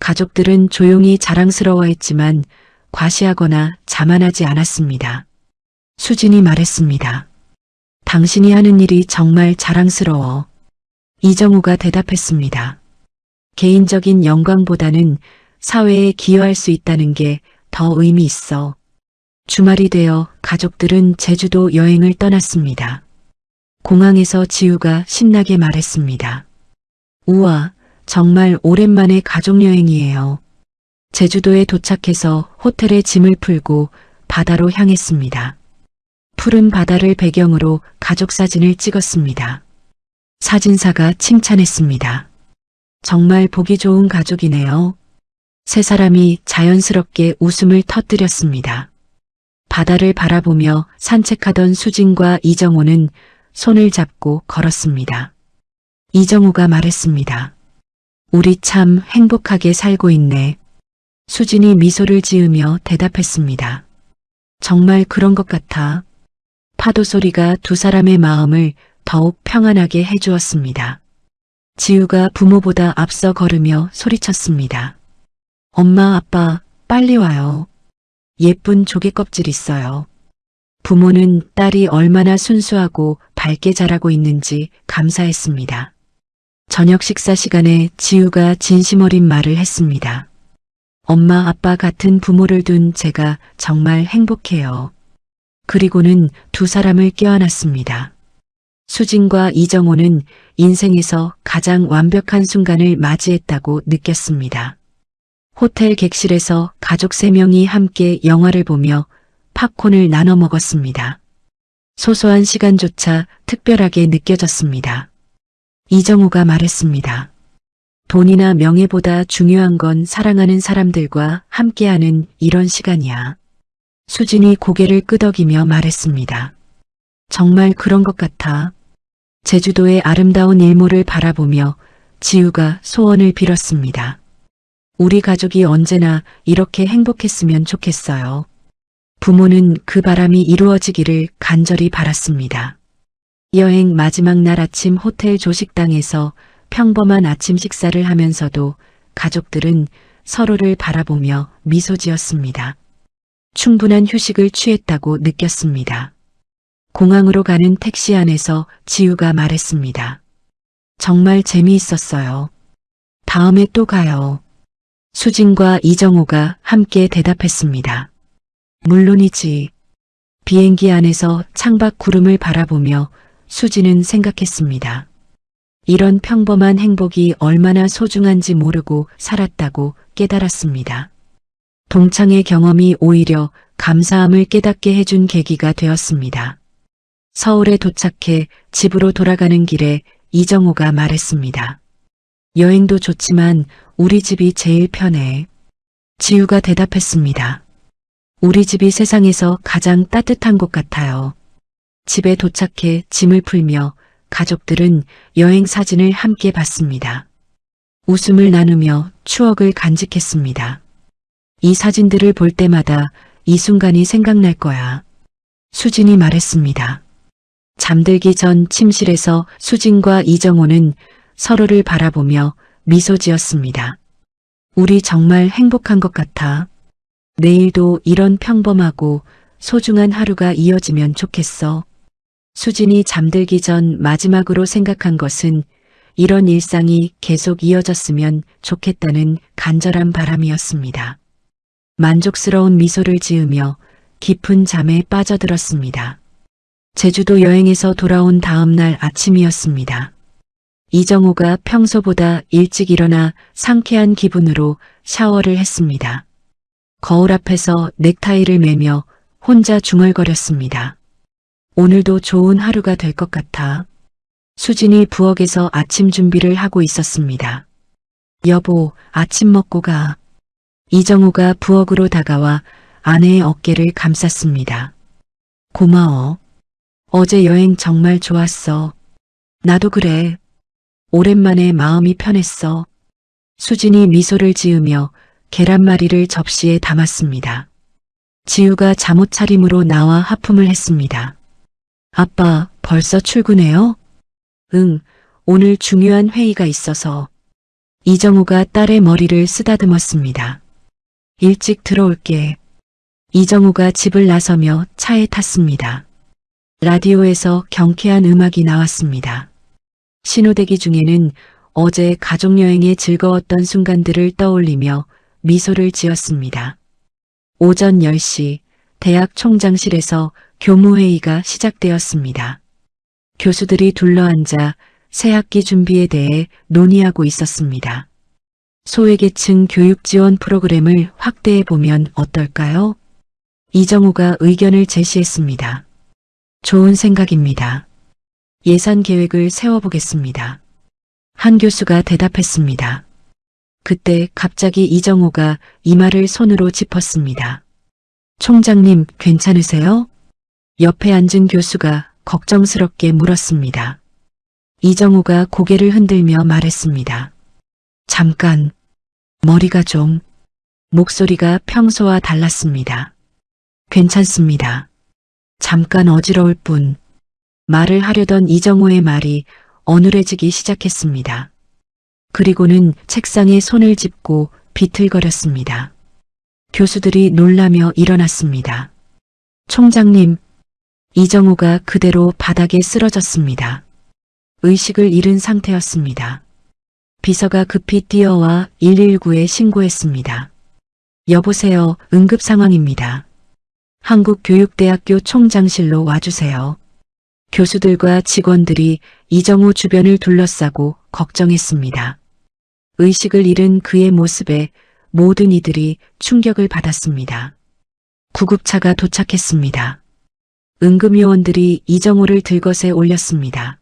가족들은 조용히 자랑스러워했지만 과시하거나 자만하지 않았습니다. 수진이 말했습니다. 당신이 하는 일이 정말 자랑스러워. 이정우가 대답했습니다. 개인적인 영광보다는 사회에 기여할 수 있다는 게 더 의미 있어. 주말이 되어 가족들은 제주도 여행을 떠났습니다. 공항에서 지우가 신나게 말했습니다. 우와, 정말 오랜만에 가족여행이에요. 제주도에 도착해서 호텔에 짐을 풀고 바다로 향했습니다. 푸른 바다를 배경으로 가족 사진을 찍었습니다. 사진사가 칭찬했습니다. 정말 보기 좋은 가족이네요. 세 사람이 자연스럽게 웃음을 터뜨렸습니다. 바다를 바라보며 산책하던 수진과 이정호는 손을 잡고 걸었습니다. 이정호가 말했습니다. 우리 참 행복하게 살고 있네. 수진이 미소를 지으며 대답했습니다. 정말 그런 것 같아. 파도 소리가 두 사람의 마음을 더욱 평안하게 해주었습니다. 지우가 부모보다 앞서 걸으며 소리쳤습니다. 엄마, 아빠, 빨리 와요. 예쁜 조개 껍질 있어요. 부모는 딸이 얼마나 순수하고 밝게 자라고 있는지 감사했습니다. 저녁 식사 시간에 지우가 진심 어린 말을 했습니다. 엄마, 아빠 같은 부모를 둔 제가 정말 행복해요. 그리고는 두 사람을 껴안았습니다. 수진과 이정호는 인생에서 가장 완벽한 순간을 맞이했다고 느꼈습니다. 호텔 객실에서 가족 3명이 함께 영화를 보며 팝콘을 나눠 먹었습니다. 소소한 시간조차 특별하게 느껴졌습니다. 이정호가 말했습니다. 돈이나 명예보다 중요한 건 사랑하는 사람들과 함께하는 이런 시간이야. 수진이 고개를 끄덕이며 말했습니다. 정말 그런 것 같아. 제주도의 아름다운 일몰을 바라보며 지우가 소원을 빌었습니다. 우리 가족이 언제나 이렇게 행복했으면 좋겠어요. 부모는 그 바람이 이루어지기를 간절히 바랐습니다. 여행 마지막 날 아침 호텔 조식당에서 평범한 아침 식사를 하면서도 가족들은 서로를 바라보며 미소 지었습니다. 충분한 휴식을 취했다고 느꼈습니다. 공항으로 가는 택시 안에서 지우가 말했습니다. 정말 재미있었어요. 다음에 또 가요. 수진과 이정호가 함께 대답했습니다. 물론이지. 비행기 안에서 창밖 구름을 바라보며 수진은 생각했습니다. 이런 평범한 행복이 얼마나 소중한지 모르고 살았다고 깨달았습니다. 동창의 경험이 오히려 감사함을 깨닫게 해준 계기가 되었습니다. 서울에 도착해 집으로 돌아가는 길에 이정호가 말했습니다. 여행도 좋지만 우리 집이 제일 편해. 지우가 대답했습니다. 우리 집이 세상에서 가장 따뜻한 곳 같아요. 집에 도착해 짐을 풀며 가족들은 여행 사진을 함께 봤습니다. 웃음을 나누며 추억을 간직했습니다. 이 사진들을 볼 때마다 이 순간이 생각날 거야. 수진이 말했습니다. 잠들기 전 침실에서 수진과 이정호는 서로를 바라보며 미소 지었습니다. 우리 정말 행복한 것 같아. 내일도 이런 평범하고 소중한 하루가 이어지면 좋겠어. 수진이 잠들기 전 마지막으로 생각한 것은 이런 일상이 계속 이어졌으면 좋겠다는 간절한 바람이었습니다. 만족스러운 미소를 지으며 깊은 잠에 빠져들었습니다. 제주도 여행에서 돌아온 다음 날 아침이었습니다. 이정호가 평소보다 일찍 일어나 상쾌한 기분으로 샤워를 했습니다. 거울 앞에서 넥타이를 매며 혼자 중얼거렸습니다. 오늘도 좋은 하루가 될 것 같아. 수진이 부엌에서 아침 준비를 하고 있었습니다. 여보, 아침 먹고 가. 이정호가 부엌으로 다가와 아내의 어깨를 감쌌습니다. 고마워. 어제 여행 정말 좋았어. 나도 그래. 오랜만에 마음이 편했어. 수진이 미소를 지으며 계란말이를 접시에 담았습니다. 지우가 잠옷 차림으로 나와 하품을 했습니다. 아빠, 벌써 출근해요? 응, 오늘 중요한 회의가 있어서. 이정호가 딸의 머리를 쓰다듬었습니다. 일찍 들어올게. 이정호가 집을 나서며 차에 탔습니다. 라디오에서 경쾌한 음악이 나왔습니다. 신호대기 중에는 어제 가족여행의 즐거웠던 순간들을 떠올리며 미소를 지었습니다. 오전 10시 대학 총장실에서 교무회의가 시작되었습니다. 교수들이 둘러앉아 새학기 준비에 대해 논의하고 있었습니다. 소외계층 교육 지원 프로그램을 확대해 보면 어떨까요? 이정우가 의견을 제시했습니다. 좋은 생각입니다. 예산 계획을 세워보겠습니다. 한 교수가 대답했습니다. 그때 갑자기 이정우가 이마를 손으로 짚었습니다. 총장님, 괜찮으세요? 옆에 앉은 교수가 걱정스럽게 물었습니다. 이정우가 고개를 흔들며 말했습니다. 잠깐, 머리가 좀... 목소리가 평소와 달랐습니다. 괜찮습니다. 잠깐 어지러울 뿐. 말을 하려던 이정우의 말이 어눌해지기 시작했습니다. 그리고는 책상에 손을 짚고 비틀거렸습니다. 교수들이 놀라며 일어났습니다. 총장님, 이정우가 그대로 바닥에 쓰러졌습니다. 의식을 잃은 상태였습니다. 비서가 급히 뛰어와 119에 신고했습니다. 여보세요, 응급 상황입니다. 한국교육대학교 총장실로 와주세요. 교수들과 직원들이 이정우 주변을 둘러싸고 걱정했습니다. 의식을 잃은 그의 모습에 모든 이들이 충격을 받았습니다. 구급차가 도착했습니다. 응급요원들이 이정우를 들것에 올렸습니다.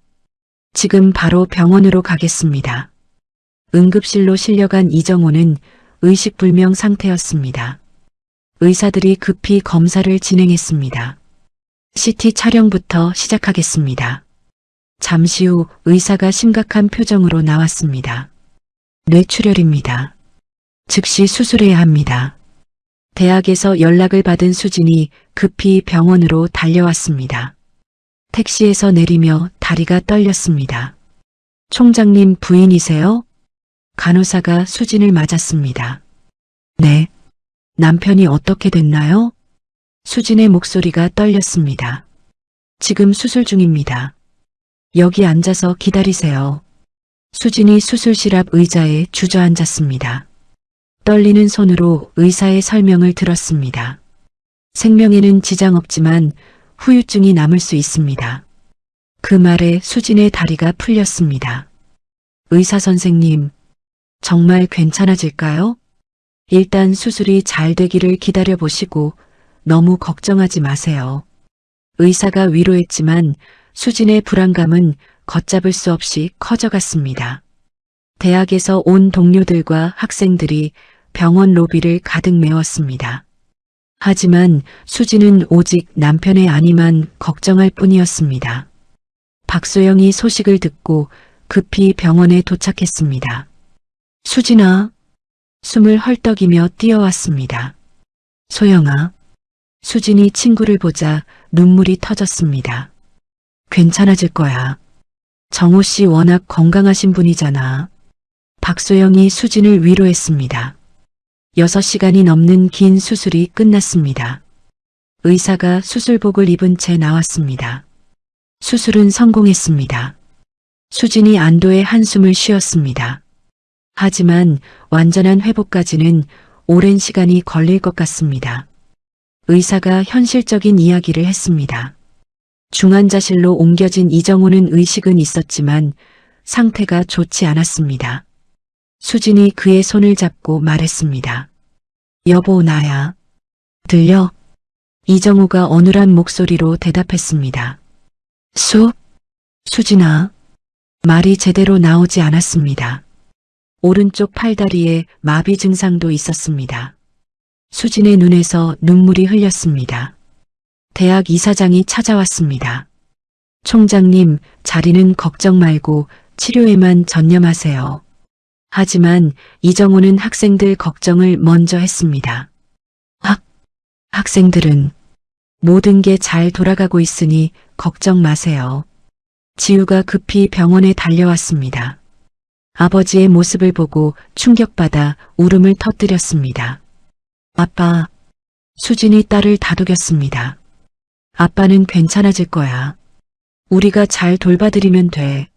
지금 바로 병원으로 가겠습니다. 응급실로 실려간 이정우는 의식불명 상태였습니다. 의사들이 급히 검사를 진행했습니다. CT 촬영부터 시작하겠습니다. 잠시 후 의사가 심각한 표정으로 나왔습니다. 뇌출혈입니다. 즉시 수술해야 합니다. 대학에서 연락을 받은 수진이 급히 병원으로 달려왔습니다. 택시에서 내리며 다리가 떨렸습니다. 총장님 부인이세요? 간호사가 수진을 맞았습니다. 네. 남편이 어떻게 됐나요? 수진의 목소리가 떨렸습니다. 지금 수술 중입니다. 여기 앉아서 기다리세요. 수진이 수술실 앞 의자에 주저앉았습니다. 떨리는 손으로 의사의 설명을 들었습니다. 생명에는 지장 없지만 후유증이 남을 수 있습니다. 그 말에 수진의 다리가 풀렸습니다. 의사 선생님, 정말 괜찮아질까요? 일단 수술이 잘 되기를 기다려보시고 너무 걱정하지 마세요. 의사가 위로했지만 수진의 불안감은 걷잡을 수 없이 커져갔습니다. 대학에서 온 동료들과 학생들이 병원 로비를 가득 메웠습니다. 하지만 수진은 오직 남편의 안위만 걱정할 뿐이었습니다. 박소영이 소식을 듣고 급히 병원에 도착했습니다. 수진아, 숨을 헐떡이며 뛰어왔습니다. 소영아, 수진이 친구를 보자 눈물이 터졌습니다. 괜찮아질 거야. 정호 씨 워낙 건강하신 분이잖아. 박소영이 수진을 위로했습니다. 6시간이 넘는 긴 수술이 끝났습니다. 의사가 수술복을 입은 채 나왔습니다. 수술은 성공했습니다. 수진이 안도의 한숨을 쉬었습니다. 하지만 완전한 회복까지는 오랜 시간이 걸릴 것 같습니다. 의사가 현실적인 이야기를 했습니다. 중환자실로 옮겨진 이정우는 의식은 있었지만 상태가 좋지 않았습니다. 수진이 그의 손을 잡고 말했습니다. 여보, 나야. 들려? 이정우가 어눌한 목소리로 대답했습니다. 수진아. 말이 제대로 나오지 않았습니다. 오른쪽 팔다리에 마비 증상도 있었습니다. 수진의 눈에서 눈물이 흘렸습니다. 대학 이사장이 찾아왔습니다. 총장님, 자리는 걱정 말고 치료에만 전념하세요. 하지만 이정우는 학생들 걱정을 먼저 했습니다. 학생들은 모든 게 잘 돌아가고 있으니 걱정 마세요. 지우가 급히 병원에 달려왔습니다. 아버지의 모습을 보고 충격받아 울음을 터뜨렸습니다. 아빠, 수진이 딸을 다독였습니다. 아빠는 괜찮아질 거야. 우리가 잘 돌봐드리면 돼.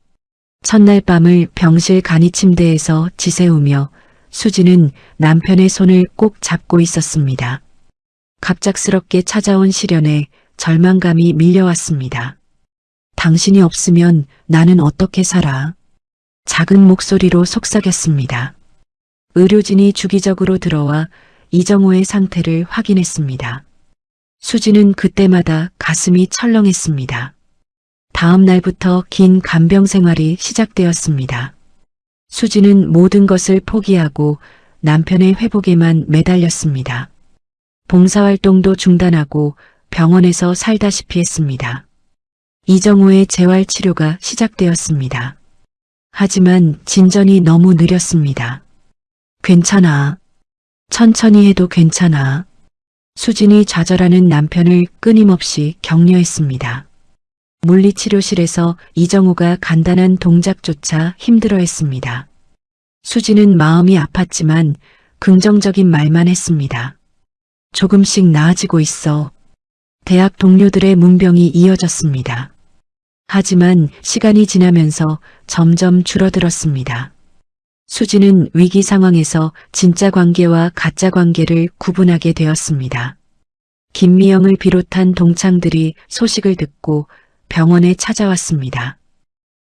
첫날 밤을 병실 간이 침대에서 지새우며 수진은 남편의 손을 꼭 잡고 있었습니다. 갑작스럽게 찾아온 시련에 절망감이 밀려왔습니다. 당신이 없으면 나는 어떻게 살아? 작은 목소리로 속삭였습니다. 의료진이 주기적으로 들어와 이정우의 상태를 확인했습니다. 수지는 그때마다 가슴이 철렁했습니다. 다음 날부터 긴 간병 생활이 시작되었습니다. 수지는 모든 것을 포기하고 남편의 회복에만 매달렸습니다. 봉사활동도 중단하고 병원에서 살다시피 했습니다. 이정호의 재활치료가 시작되었습니다. 하지만 진전이 너무 느렸습니다. 괜찮아. 천천히 해도 괜찮아. 수진이 좌절하는 남편을 끊임없이 격려했습니다. 물리치료실에서 이정호가 간단한 동작조차 힘들어했습니다. 수진은 마음이 아팠지만 긍정적인 말만 했습니다. 조금씩 나아지고 있어. 대학 동료들의 문병이 이어졌습니다. 하지만 시간이 지나면서 점점 줄어들었습니다. 수지는 위기 상황에서 진짜 관계와 가짜 관계를 구분하게 되었습니다. 김미영을 비롯한 동창들이 소식을 듣고 병원에 찾아왔습니다.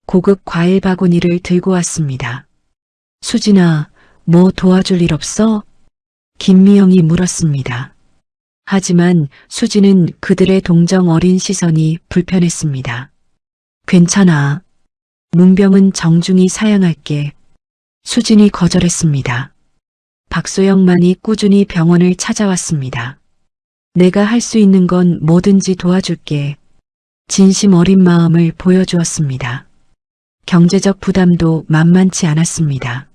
고급 과일 바구니를 들고 왔습니다. 수진아, 뭐 도와줄 일 없어? 김미영이 물었습니다. 하지만 수지는 그들의 동정 어린 시선이 불편했습니다. 괜찮아. 문병은 정중히 사양할게. 수진이 거절했습니다. 박소영만이 꾸준히 병원을 찾아왔습니다. 내가 할 수 있는 건 뭐든지 도와줄게. 진심 어린 마음을 보여주었습니다. 경제적 부담도 만만치 않았습니다.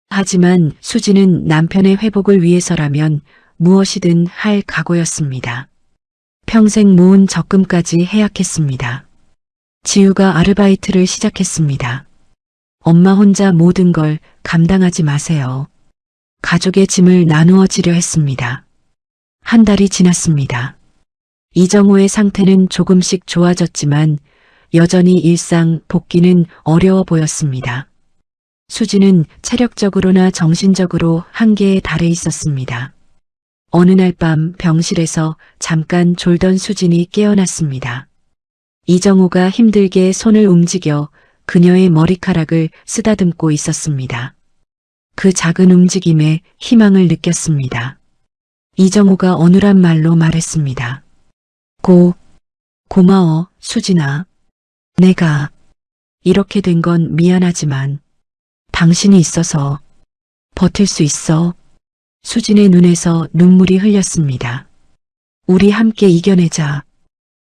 하지만 수지는 남편의 회복을 위해서라면 무엇이든 할 각오였습니다. 평생 모은 적금까지 해약했습니다. 지우가 아르바이트를 시작했습니다. 엄마 혼자 모든 걸 감당하지 마세요. 가족의 짐을 나누어 지려 했습니다. 한 달이 지났습니다. 이정호의 상태는 조금씩 좋아졌지만 여전히 일상 복귀는 어려워 보였습니다. 수지는 체력적으로나 정신적으로 한계에 달해 있었습니다. 어느 날 밤 병실에서 잠깐 졸던 수진이 깨어났습니다. 이정호가 힘들게 손을 움직여 그녀의 머리카락을 쓰다듬고 있었습니다. 그 작은 움직임에 희망을 느꼈습니다. 이정호가 어눌한 말로 말했습니다. 고마워, 수진아. 내가 이렇게 된 건 미안하지만 당신이 있어서 버틸 수 있어. 수진의 눈에서 눈물이 흘렸습니다. 우리 함께 이겨내자.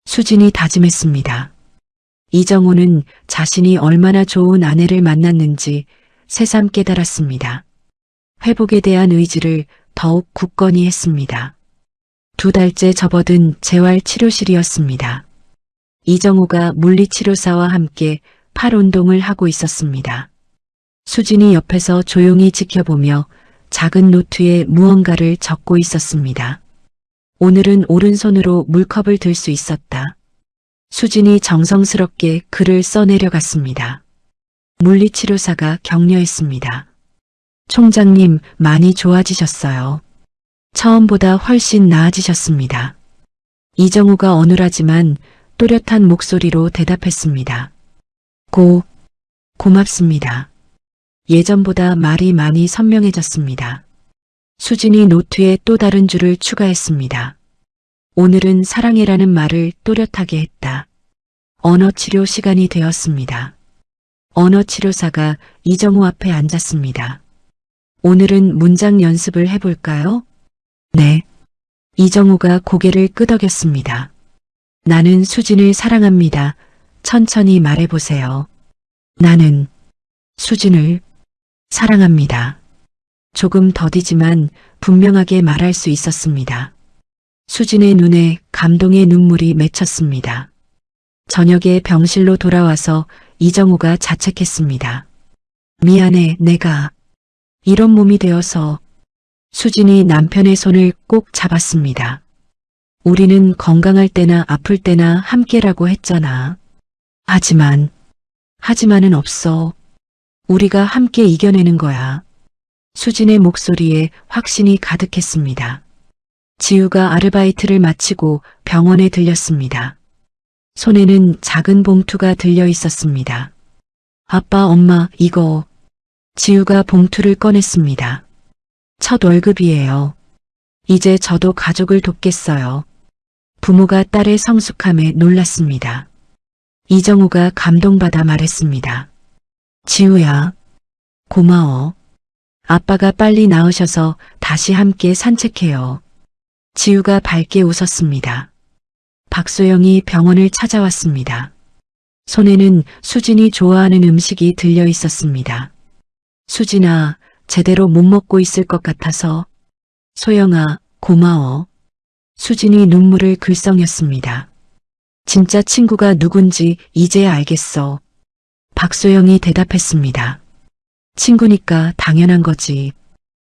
수진이 다짐했습니다. 이정호는 자신이 얼마나 좋은 아내를 만났는지 새삼 깨달았습니다. 회복에 대한 의지를 더욱 굳건히 했습니다. 2달째 접어든 재활치료실이었습니다. 이정호가 물리치료사와 함께 팔 운동을 하고 있었습니다. 수진이 옆에서 조용히 지켜보며 작은 노트에 무언가를 적고 있었습니다. 오늘은 오른손으로 물컵을 들 수 있었다. 수진이 정성스럽게 글을 써내려갔습니다. 물리치료사가 격려했습니다. 총장님, 많이 좋아지셨어요. 처음보다 훨씬 나아지셨습니다. 이정우가 어눌하지만 또렷한 목소리로 대답했습니다. 고맙습니다. 예전보다 말이 많이 선명해졌습니다. 수진이 노트에 또 다른 줄을 추가했습니다. 오늘은 사랑해라는 말을 또렷하게 했다. 언어치료 시간이 되었습니다. 언어치료사가 이정우 앞에 앉았습니다. 오늘은 문장 연습을 해볼까요? 네. 이정우가 고개를 끄덕였습니다. 나는 수진을 사랑합니다. 천천히 말해보세요. 나는 수진을 사랑합니다. 조금 더디지만 분명하게 말할 수 있었습니다. 수진의 눈에 감동의 눈물이 맺혔습니다. 저녁에 병실로 돌아와서 이정우가 자책했습니다. 미안해, 내가 이런 몸이 되어서. 수진이 남편의 손을 꼭 잡았습니다. 우리는 건강할 때나 아플 때나 함께라고 했잖아. 하지만은 없어. 우리가 함께 이겨내는 거야. 수진의 목소리에 확신이 가득했습니다. 지우가 아르바이트를 마치고 병원에 들렸습니다. 손에는 작은 봉투가 들려 있었습니다. 아빠, 엄마, 이거. 지우가 봉투를 꺼냈습니다. 첫 월급이에요. 이제 저도 가족을 돕겠어요. 부모가 딸의 성숙함에 놀랐습니다. 이정우가 감동받아 말했습니다. 지우야, 고마워. 아빠가 빨리 나으셔서 다시 함께 산책해요. 지우가 밝게 웃었습니다. 박소영이 병원을 찾아왔습니다. 손에는 수진이 좋아하는 음식이 들려 있었습니다. 수진아, 제대로 못 먹고 있을 것 같아서. 소영아, 고마워. 수진이 눈물을 글썽였습니다. 진짜 친구가 누군지 이제야 알겠어. 박소영이 대답했습니다. 친구니까 당연한 거지.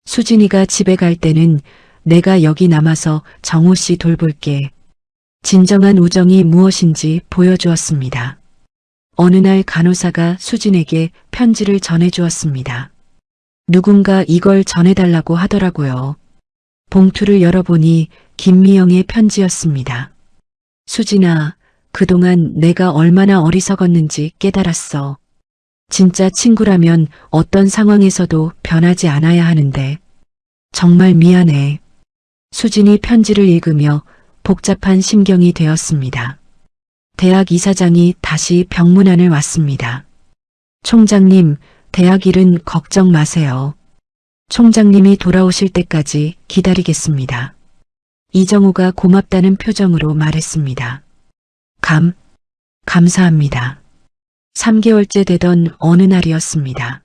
수진이가 집에 갈 때는 내가 여기 남아서 정우 씨 돌볼게. 진정한 우정이 무엇인지 보여주었습니다. 어느 날 간호사가 수진에게 편지를 전해주었습니다. 누군가 이걸 전해달라고 하더라고요. 봉투를 열어보니 김미영의 편지였습니다. 수진아, 그동안 내가 얼마나 어리석었는지 깨달았어. 진짜 친구라면 어떤 상황에서도 변하지 않아야 하는데. 정말 미안해. 수진이 편지를 읽으며 복잡한 심경이 되었습니다. 대학 이사장이 다시 병문안을 왔습니다. 총장님, 대학 일은 걱정 마세요. 총장님이 돌아오실 때까지 기다리겠습니다. 이정우가 고맙다는 표정으로 말했습니다. 감사합니다. 3개월째 되던 어느 날이었습니다.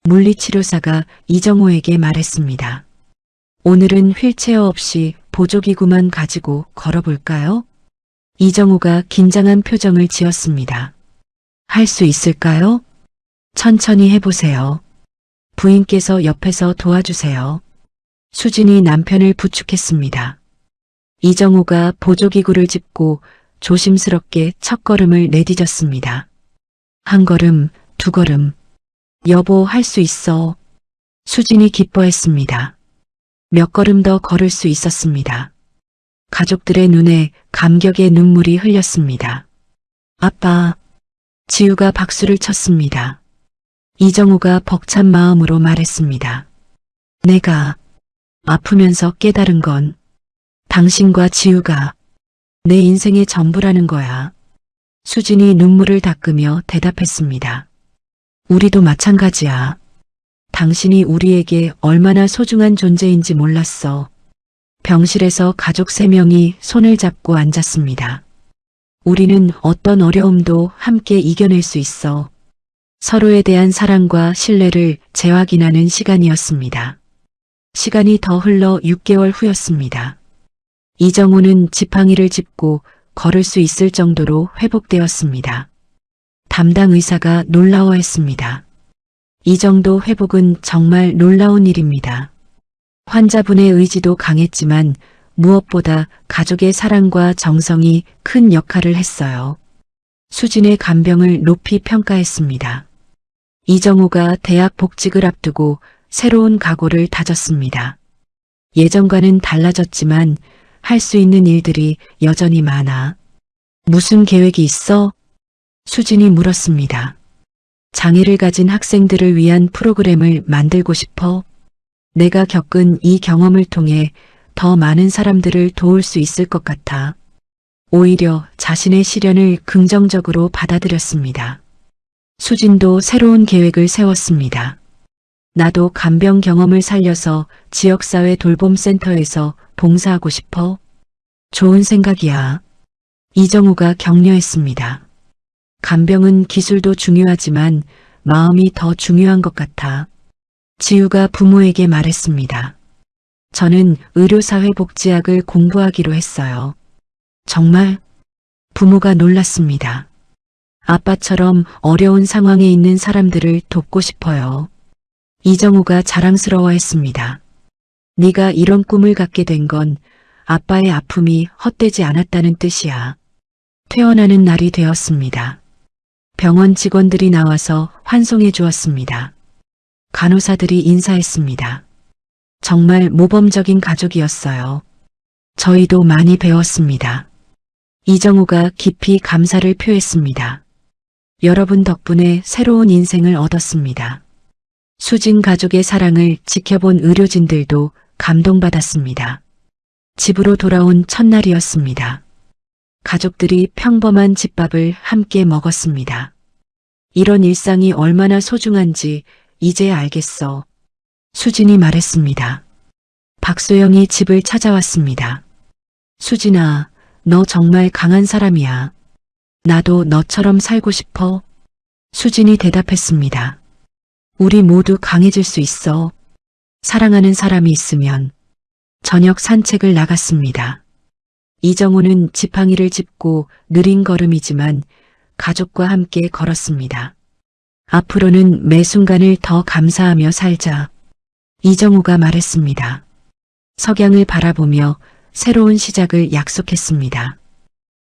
물리치료사가 이정우에게 말했습니다. 오늘은 휠체어 없이 보조기구만 가지고 걸어볼까요? 이정우가 긴장한 표정을 지었습니다. 할 수 있을까요? 천천히 해보세요. 부인께서 옆에서 도와주세요. 수진이 남편을 부축했습니다. 이정우가 보조기구를 짚고 조심스럽게 첫걸음을 내디뎠습니다. 한 걸음, 두 걸음. 여보, 할 수 있어. 수진이 기뻐했습니다. 몇 걸음 더 걸을 수 있었습니다. 가족들의 눈에 감격의 눈물이 흘렸습니다. 아빠. 지우가 박수를 쳤습니다. 이정우가 벅찬 마음으로 말했습니다. 내가 아프면서 깨달은 건 당신과 지우가 내 인생의 전부라는 거야. 수진이 눈물을 닦으며 대답했습니다. 우리도 마찬가지야. 당신이 우리에게 얼마나 소중한 존재인지 몰랐어. 병실에서 가족 3명이 손을 잡고 앉았습니다. 우리는 어떤 어려움도 함께 이겨낼 수 있어. 서로에 대한 사랑과 신뢰를 재확인하는 시간이었습니다. 시간이 더 흘러 6개월 후였습니다. 이정우는 지팡이를 짚고 걸을 수 있을 정도로 회복되었습니다. 담당 의사가 놀라워했습니다. 이 정도 회복은 정말 놀라운 일입니다. 환자분의 의지도 강했지만 무엇보다 가족의 사랑과 정성이 큰 역할을 했어요. 수진의 간병을 높이 평가했습니다. 이정우가 대학 복직을 앞두고 새로운 각오를 다졌습니다. 예전과는 달라졌지만 할 수 있는 일들이 여전히 많아. 무슨 계획이 있어? 수진이 물었습니다. 장애를 가진 학생들을 위한 프로그램을 만들고 싶어. 내가 겪은 이 경험을 통해 더 많은 사람들을 도울 수 있을 것 같아. 오히려 자신의 시련을 긍정적으로 받아들였습니다. 수진도 새로운 계획을 세웠습니다. 나도 간병 경험을 살려서 지역사회 돌봄센터에서 봉사하고 싶어. 좋은 생각이야. 이정우가 격려했습니다. 간병은 기술도 중요하지만 마음이 더 중요한 것 같아. 지우가 부모에게 말했습니다. 저는 의료사회복지학을 공부하기로 했어요. 정말? 부모가 놀랐습니다. 아빠처럼 어려운 상황에 있는 사람들을 돕고 싶어요. 이정우가 자랑스러워했습니다. 네가 이런 꿈을 갖게 된 건 아빠의 아픔이 헛되지 않았다는 뜻이야. 퇴원하는 날이 되었습니다. 병원 직원들이 나와서 환송해 주었습니다. 간호사들이 인사했습니다. 정말 모범적인 가족이었어요. 저희도 많이 배웠습니다. 이정우가 깊이 감사를 표했습니다. 여러분 덕분에 새로운 인생을 얻었습니다. 수진 가족의 사랑을 지켜본 의료진들도 감동받았습니다. 집으로 돌아온 첫날이었습니다. 가족들이 평범한 집밥을 함께 먹었습니다. 이런 일상이 얼마나 소중한지 이제 알겠어. 수진이 말했습니다. 박소영이 집을 찾아왔습니다. 수진아, 너 정말 강한 사람이야. 나도 너처럼 살고 싶어. 수진이 대답했습니다. 우리 모두 강해질 수 있어. 사랑하는 사람이 있으면. 저녁 산책을 나갔습니다. 이정호는 지팡이를 짚고 느린 걸음이지만 가족과 함께 걸었습니다. 앞으로는 매 순간을 더 감사하며 살자. 이정호가 말했습니다. 석양을 바라보며 새로운 시작을 약속했습니다.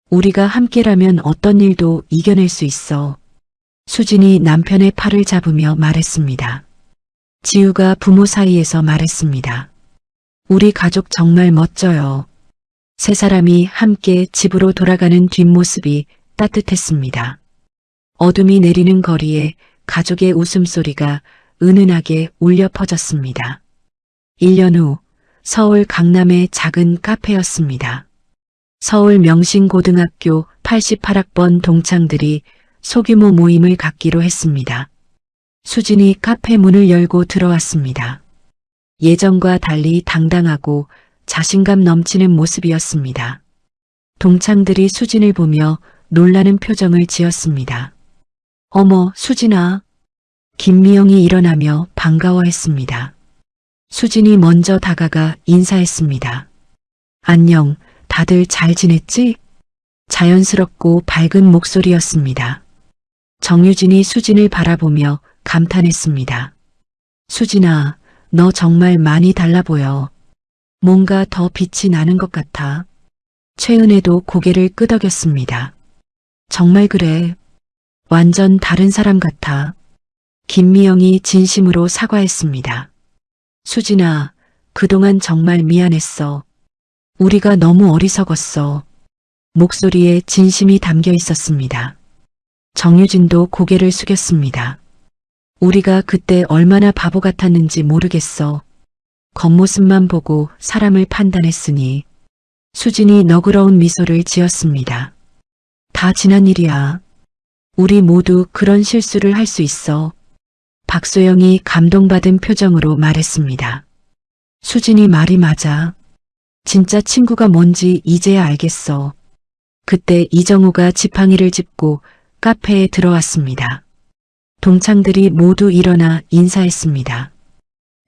우리가 함께라면 어떤 일도 이겨낼 수 있어. 수진이 남편의 팔을 잡으며 말했습니다. 지우가 부모 사이에서 말했습니다. 우리 가족 정말 멋져요. 세 사람이 함께 집으로 돌아가는 뒷모습이 따뜻했습니다. 어둠이 내리는 거리에 가족의 웃음소리가 은은하게 울려 퍼졌습니다. 1년 후 서울 강남의 작은 카페였습니다. 서울 명신고등학교 88학번 동창들이 소규모 모임을 갖기로 했습니다. 수진이 카페 문을 열고 들어왔습니다. 예전과 달리 당당하고 자신감 넘치는 모습이었습니다. 동창들이 수진을 보며 놀라는 표정을 지었습니다. 어머, 수진아. 김미영이 일어나며 반가워했습니다. 수진이 먼저 다가가 인사했습니다. 안녕, 다들 잘 지냈지? 자연스럽고 밝은 목소리였습니다. 정유진이 수진을 바라보며 감탄했습니다. 수진아, 너 정말 많이 달라 보여. 뭔가 더 빛이 나는 것 같아. 최은혜도 고개를 끄덕였습니다. 정말 그래. 완전 다른 사람 같아. 김미영이 진심으로 사과했습니다. 수진아, 그동안 정말 미안했어. 우리가 너무 어리석었어. 목소리에 진심이 담겨 있었습니다. 정유진도 고개를 숙였습니다. 우리가 그때 얼마나 바보 같았는지 모르겠어. 겉모습만 보고 사람을 판단했으니. 수진이 너그러운 미소를 지었습니다. 다 지난 일이야. 우리 모두 그런 실수를 할 수 있어. 박소영이 감동받은 표정으로 말했습니다. 수진이 말이 맞아. 진짜 친구가 뭔지 이제야 알겠어. 그때 이정호가 지팡이를 짚고 카페에 들어왔습니다. 동창들이 모두 일어나 인사했습니다.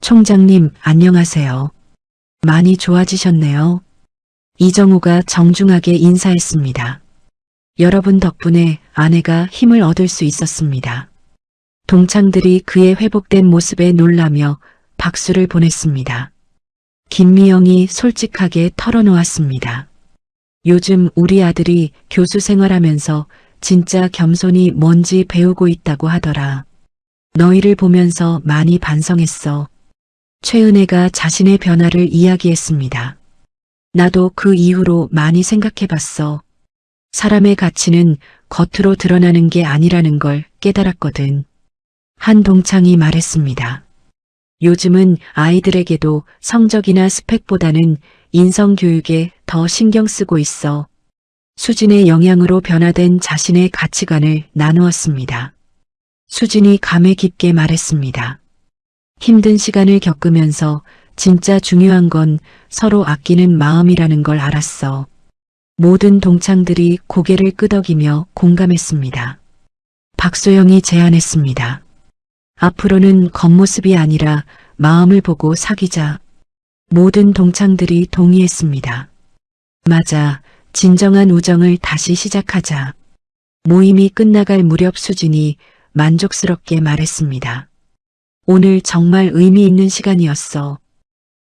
총장님, 안녕하세요. 많이 좋아지셨네요. 이정호가 정중하게 인사했습니다. 여러분 덕분에 아내가 힘을 얻을 수 있었습니다. 동창들이 그의 회복된 모습에 놀라며 박수를 보냈습니다. 김미영이 솔직하게 털어놓았습니다. 요즘 우리 아들이 교수 생활하면서 진짜 겸손이 뭔지 배우고 있다고 하더라. 너희를 보면서 많이 반성했어. 최은혜가 자신의 변화를 이야기했습니다. 나도 그 이후로 많이 생각해봤어. 사람의 가치는 겉으로 드러나는 게 아니라는 걸 깨달았거든. 한 동창이 말했습니다. 요즘은 아이들에게도 성적이나 스펙보다는 인성교육에 더 신경 쓰고 있어. 수진의 영향으로 변화된 자신의 가치관을 나누었습니다. 수진이 감회 깊게 말했습니다. 힘든 시간을 겪으면서 진짜 중요한 건 서로 아끼는 마음이라는 걸 알았어. 모든 동창들이 고개를 끄덕이며 공감했습니다. 박소영이 제안했습니다. 앞으로는 겉모습이 아니라 마음을 보고 사귀자. 모든 동창들이 동의했습니다. 맞아, 진정한 우정을 다시 시작하자. 모임이 끝나갈 무렵 수진이 만족스럽게 말했습니다. 오늘 정말 의미 있는 시간이었어.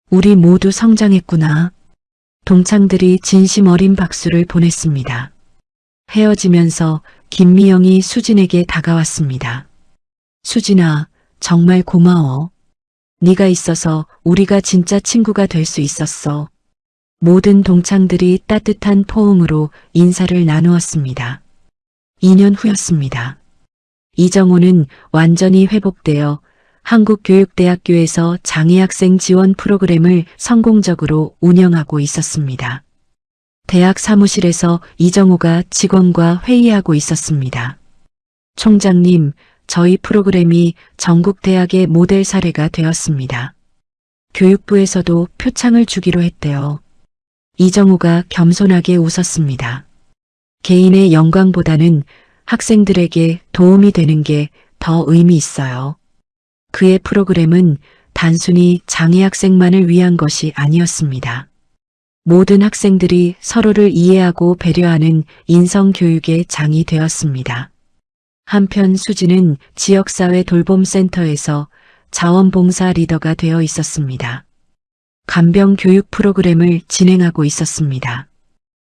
우리 모두 성장했구나. 동창들이 진심 어린 박수를 보냈습니다. 헤어지면서 김미영이 수진에게 다가왔습니다. 수진아, 정말 고마워. 네가 있어서 우리가 진짜 친구가 될 수 있었어. 모든 동창들이 따뜻한 포옹으로 인사를 나누었습니다. 2년 후였습니다. 이정호는 완전히 회복되어 한국교육대학교에서 장애학생 지원 프로그램을 성공적으로 운영하고 있었습니다. 대학 사무실에서 이정우가 직원과 회의하고 있었습니다. 총장님, 저희 프로그램이 전국 대학의 모델 사례가 되었습니다. 교육부에서도 표창을 주기로 했대요. 이정우가 겸손하게 웃었습니다. 개인의 영광보다는 학생들에게 도움이 되는 게 더 의미 있어요. 그의 프로그램은 단순히 장애 학생만을 위한 것이 아니었습니다. 모든 학생들이 서로를 이해하고 배려하는 인성교육의 장이 되었습니다. 한편 수지는 지역사회 돌봄센터에서 자원봉사 리더가 되어 있었습니다. 간병 교육 프로그램을 진행하고 있었습니다.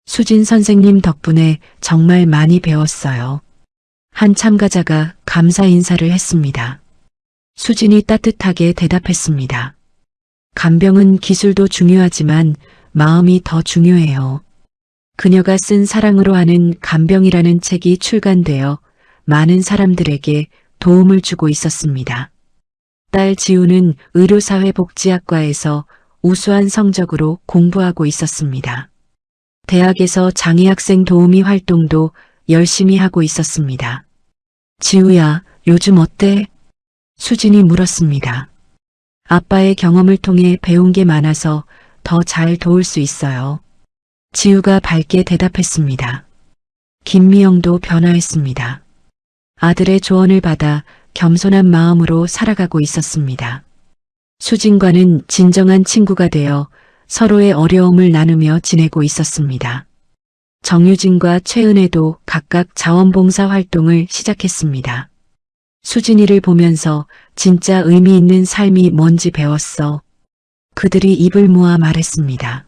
수진 선생님 덕분에 정말 많이 배웠어요. 한 참가자가 감사 인사를 했습니다. 수진이 따뜻하게 대답했습니다. 간병은 기술도 중요하지만 마음이 더 중요해요. 그녀가 쓴 사랑으로 하는 간병이라는 책이 출간되어 많은 사람들에게 도움을 주고 있었습니다. 딸 지우는 의료사회복지학과에서 우수한 성적으로 공부하고 있었습니다. 대학에서 장애학생 도우미 활동도 열심히 하고 있었습니다. 지우야, 요즘 어때? 수진이 물었습니다. 아빠의 경험을 통해 배운 게 많아서 더 잘 도울 수 있어요. 지우가 밝게 대답했습니다. 김미영도 변화했습니다. 아들의 조언을 받아 겸손한 마음으로 살아가고 있었습니다. 수진과는 진정한 친구가 되어 서로의 어려움을 나누며 지내고 있었습니다. 정유진과 최은혜도 각각 자원봉사 활동을 시작했습니다. 수진이를 보면서 진짜 의미 있는 삶이 뭔지 배웠어. 그들이 입을 모아 말했습니다.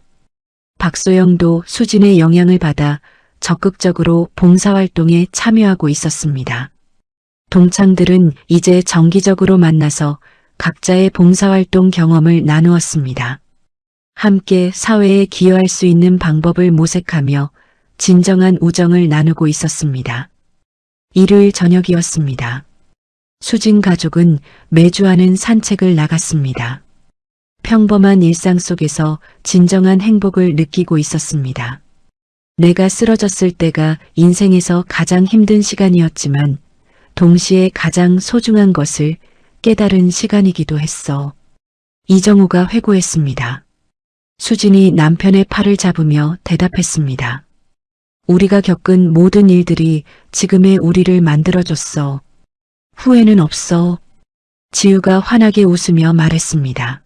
박소영도 수진의 영향을 받아 적극적으로 봉사활동에 참여하고 있었습니다. 동창들은 이제 정기적으로 만나서 각자의 봉사활동 경험을 나누었습니다. 함께 사회에 기여할 수 있는 방법을 모색하며 진정한 우정을 나누고 있었습니다. 일요일 저녁이었습니다. 수진 가족은 매주 하는 산책을 나갔습니다. 평범한 일상 속에서 진정한 행복을 느끼고 있었습니다. 내가 쓰러졌을 때가 인생에서 가장 힘든 시간이었지만 동시에 가장 소중한 것을 깨달은 시간이기도 했어. 이정우가 회고했습니다. 수진이 남편의 팔을 잡으며 대답했습니다. 우리가 겪은 모든 일들이 지금의 우리를 만들어줬어. 후회는 없어. 지우가 환하게 웃으며 말했습니다.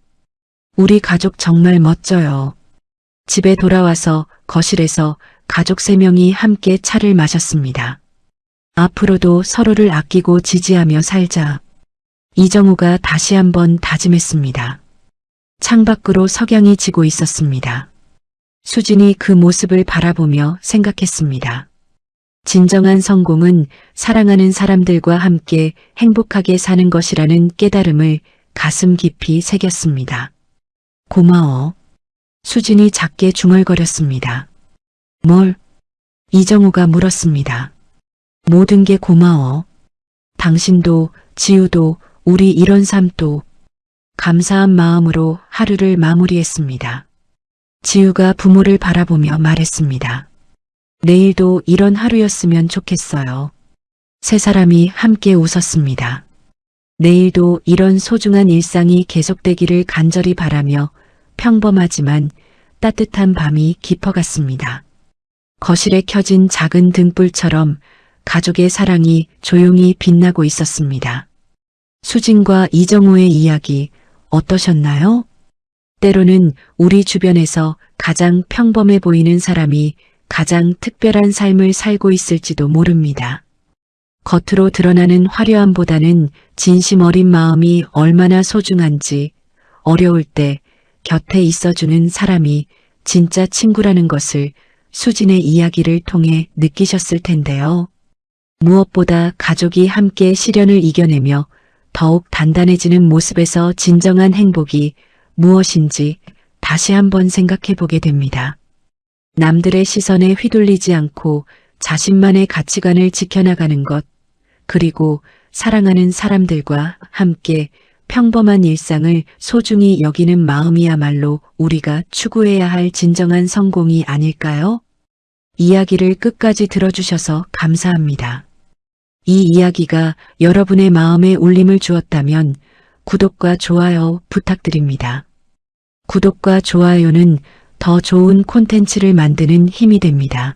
우리 가족 정말 멋져요. 집에 돌아와서 거실에서 가족 3명이 함께 차를 마셨습니다. 앞으로도 서로를 아끼고 지지하며 살자. 이정우가 다시 한번 다짐했습니다. 창밖으로 석양이 지고 있었습니다. 수진이 그 모습을 바라보며 생각했습니다. 진정한 성공은 사랑하는 사람들과 함께 행복하게 사는 것이라는 깨달음을 가슴 깊이 새겼습니다. 고마워. 수진이 작게 중얼거렸습니다. 뭘? 이정우가 물었습니다. 모든 게 고마워. 당신도, 지우도, 우리 이런 삶도. 감사한 마음으로 하루를 마무리했습니다. 지우가 부모를 바라보며 말했습니다. 내일도 이런 하루였으면 좋겠어요. 세 사람이 함께 웃었습니다. 내일도 이런 소중한 일상이 계속되기를 간절히 바라며 평범하지만 따뜻한 밤이 깊어갔습니다. 거실에 켜진 작은 등불처럼 가족의 사랑이 조용히 빛나고 있었습니다. 수진과 이정우의 이야기 어떠셨나요? 때로는 우리 주변에서 가장 평범해 보이는 사람이 가장 특별한 삶을 살고 있을지도 모릅니다. 겉으로 드러나는 화려함보다는 진심 어린 마음이 얼마나 소중한지, 어려울 때 곁에 있어주는 사람이 진짜 친구라는 것을 수진의 이야기를 통해 느끼셨을 텐데요. 무엇보다 가족이 함께 시련을 이겨내며 더욱 단단해지는 모습에서 진정한 행복이 무엇인지 다시 한번 생각해 보게 됩니다. 남들의 시선에 휘둘리지 않고 자신만의 가치관을 지켜나가는 것, 그리고 사랑하는 사람들과 함께 평범한 일상을 소중히 여기는 마음이야말로 우리가 추구해야 할 진정한 성공이 아닐까요? 이야기를 끝까지 들어주셔서 감사합니다. 이 이야기가 여러분의 마음에 울림을 주었다면 구독과 좋아요 부탁드립니다. 구독과 좋아요는 더 좋은 콘텐츠를 만드는 힘이 됩니다.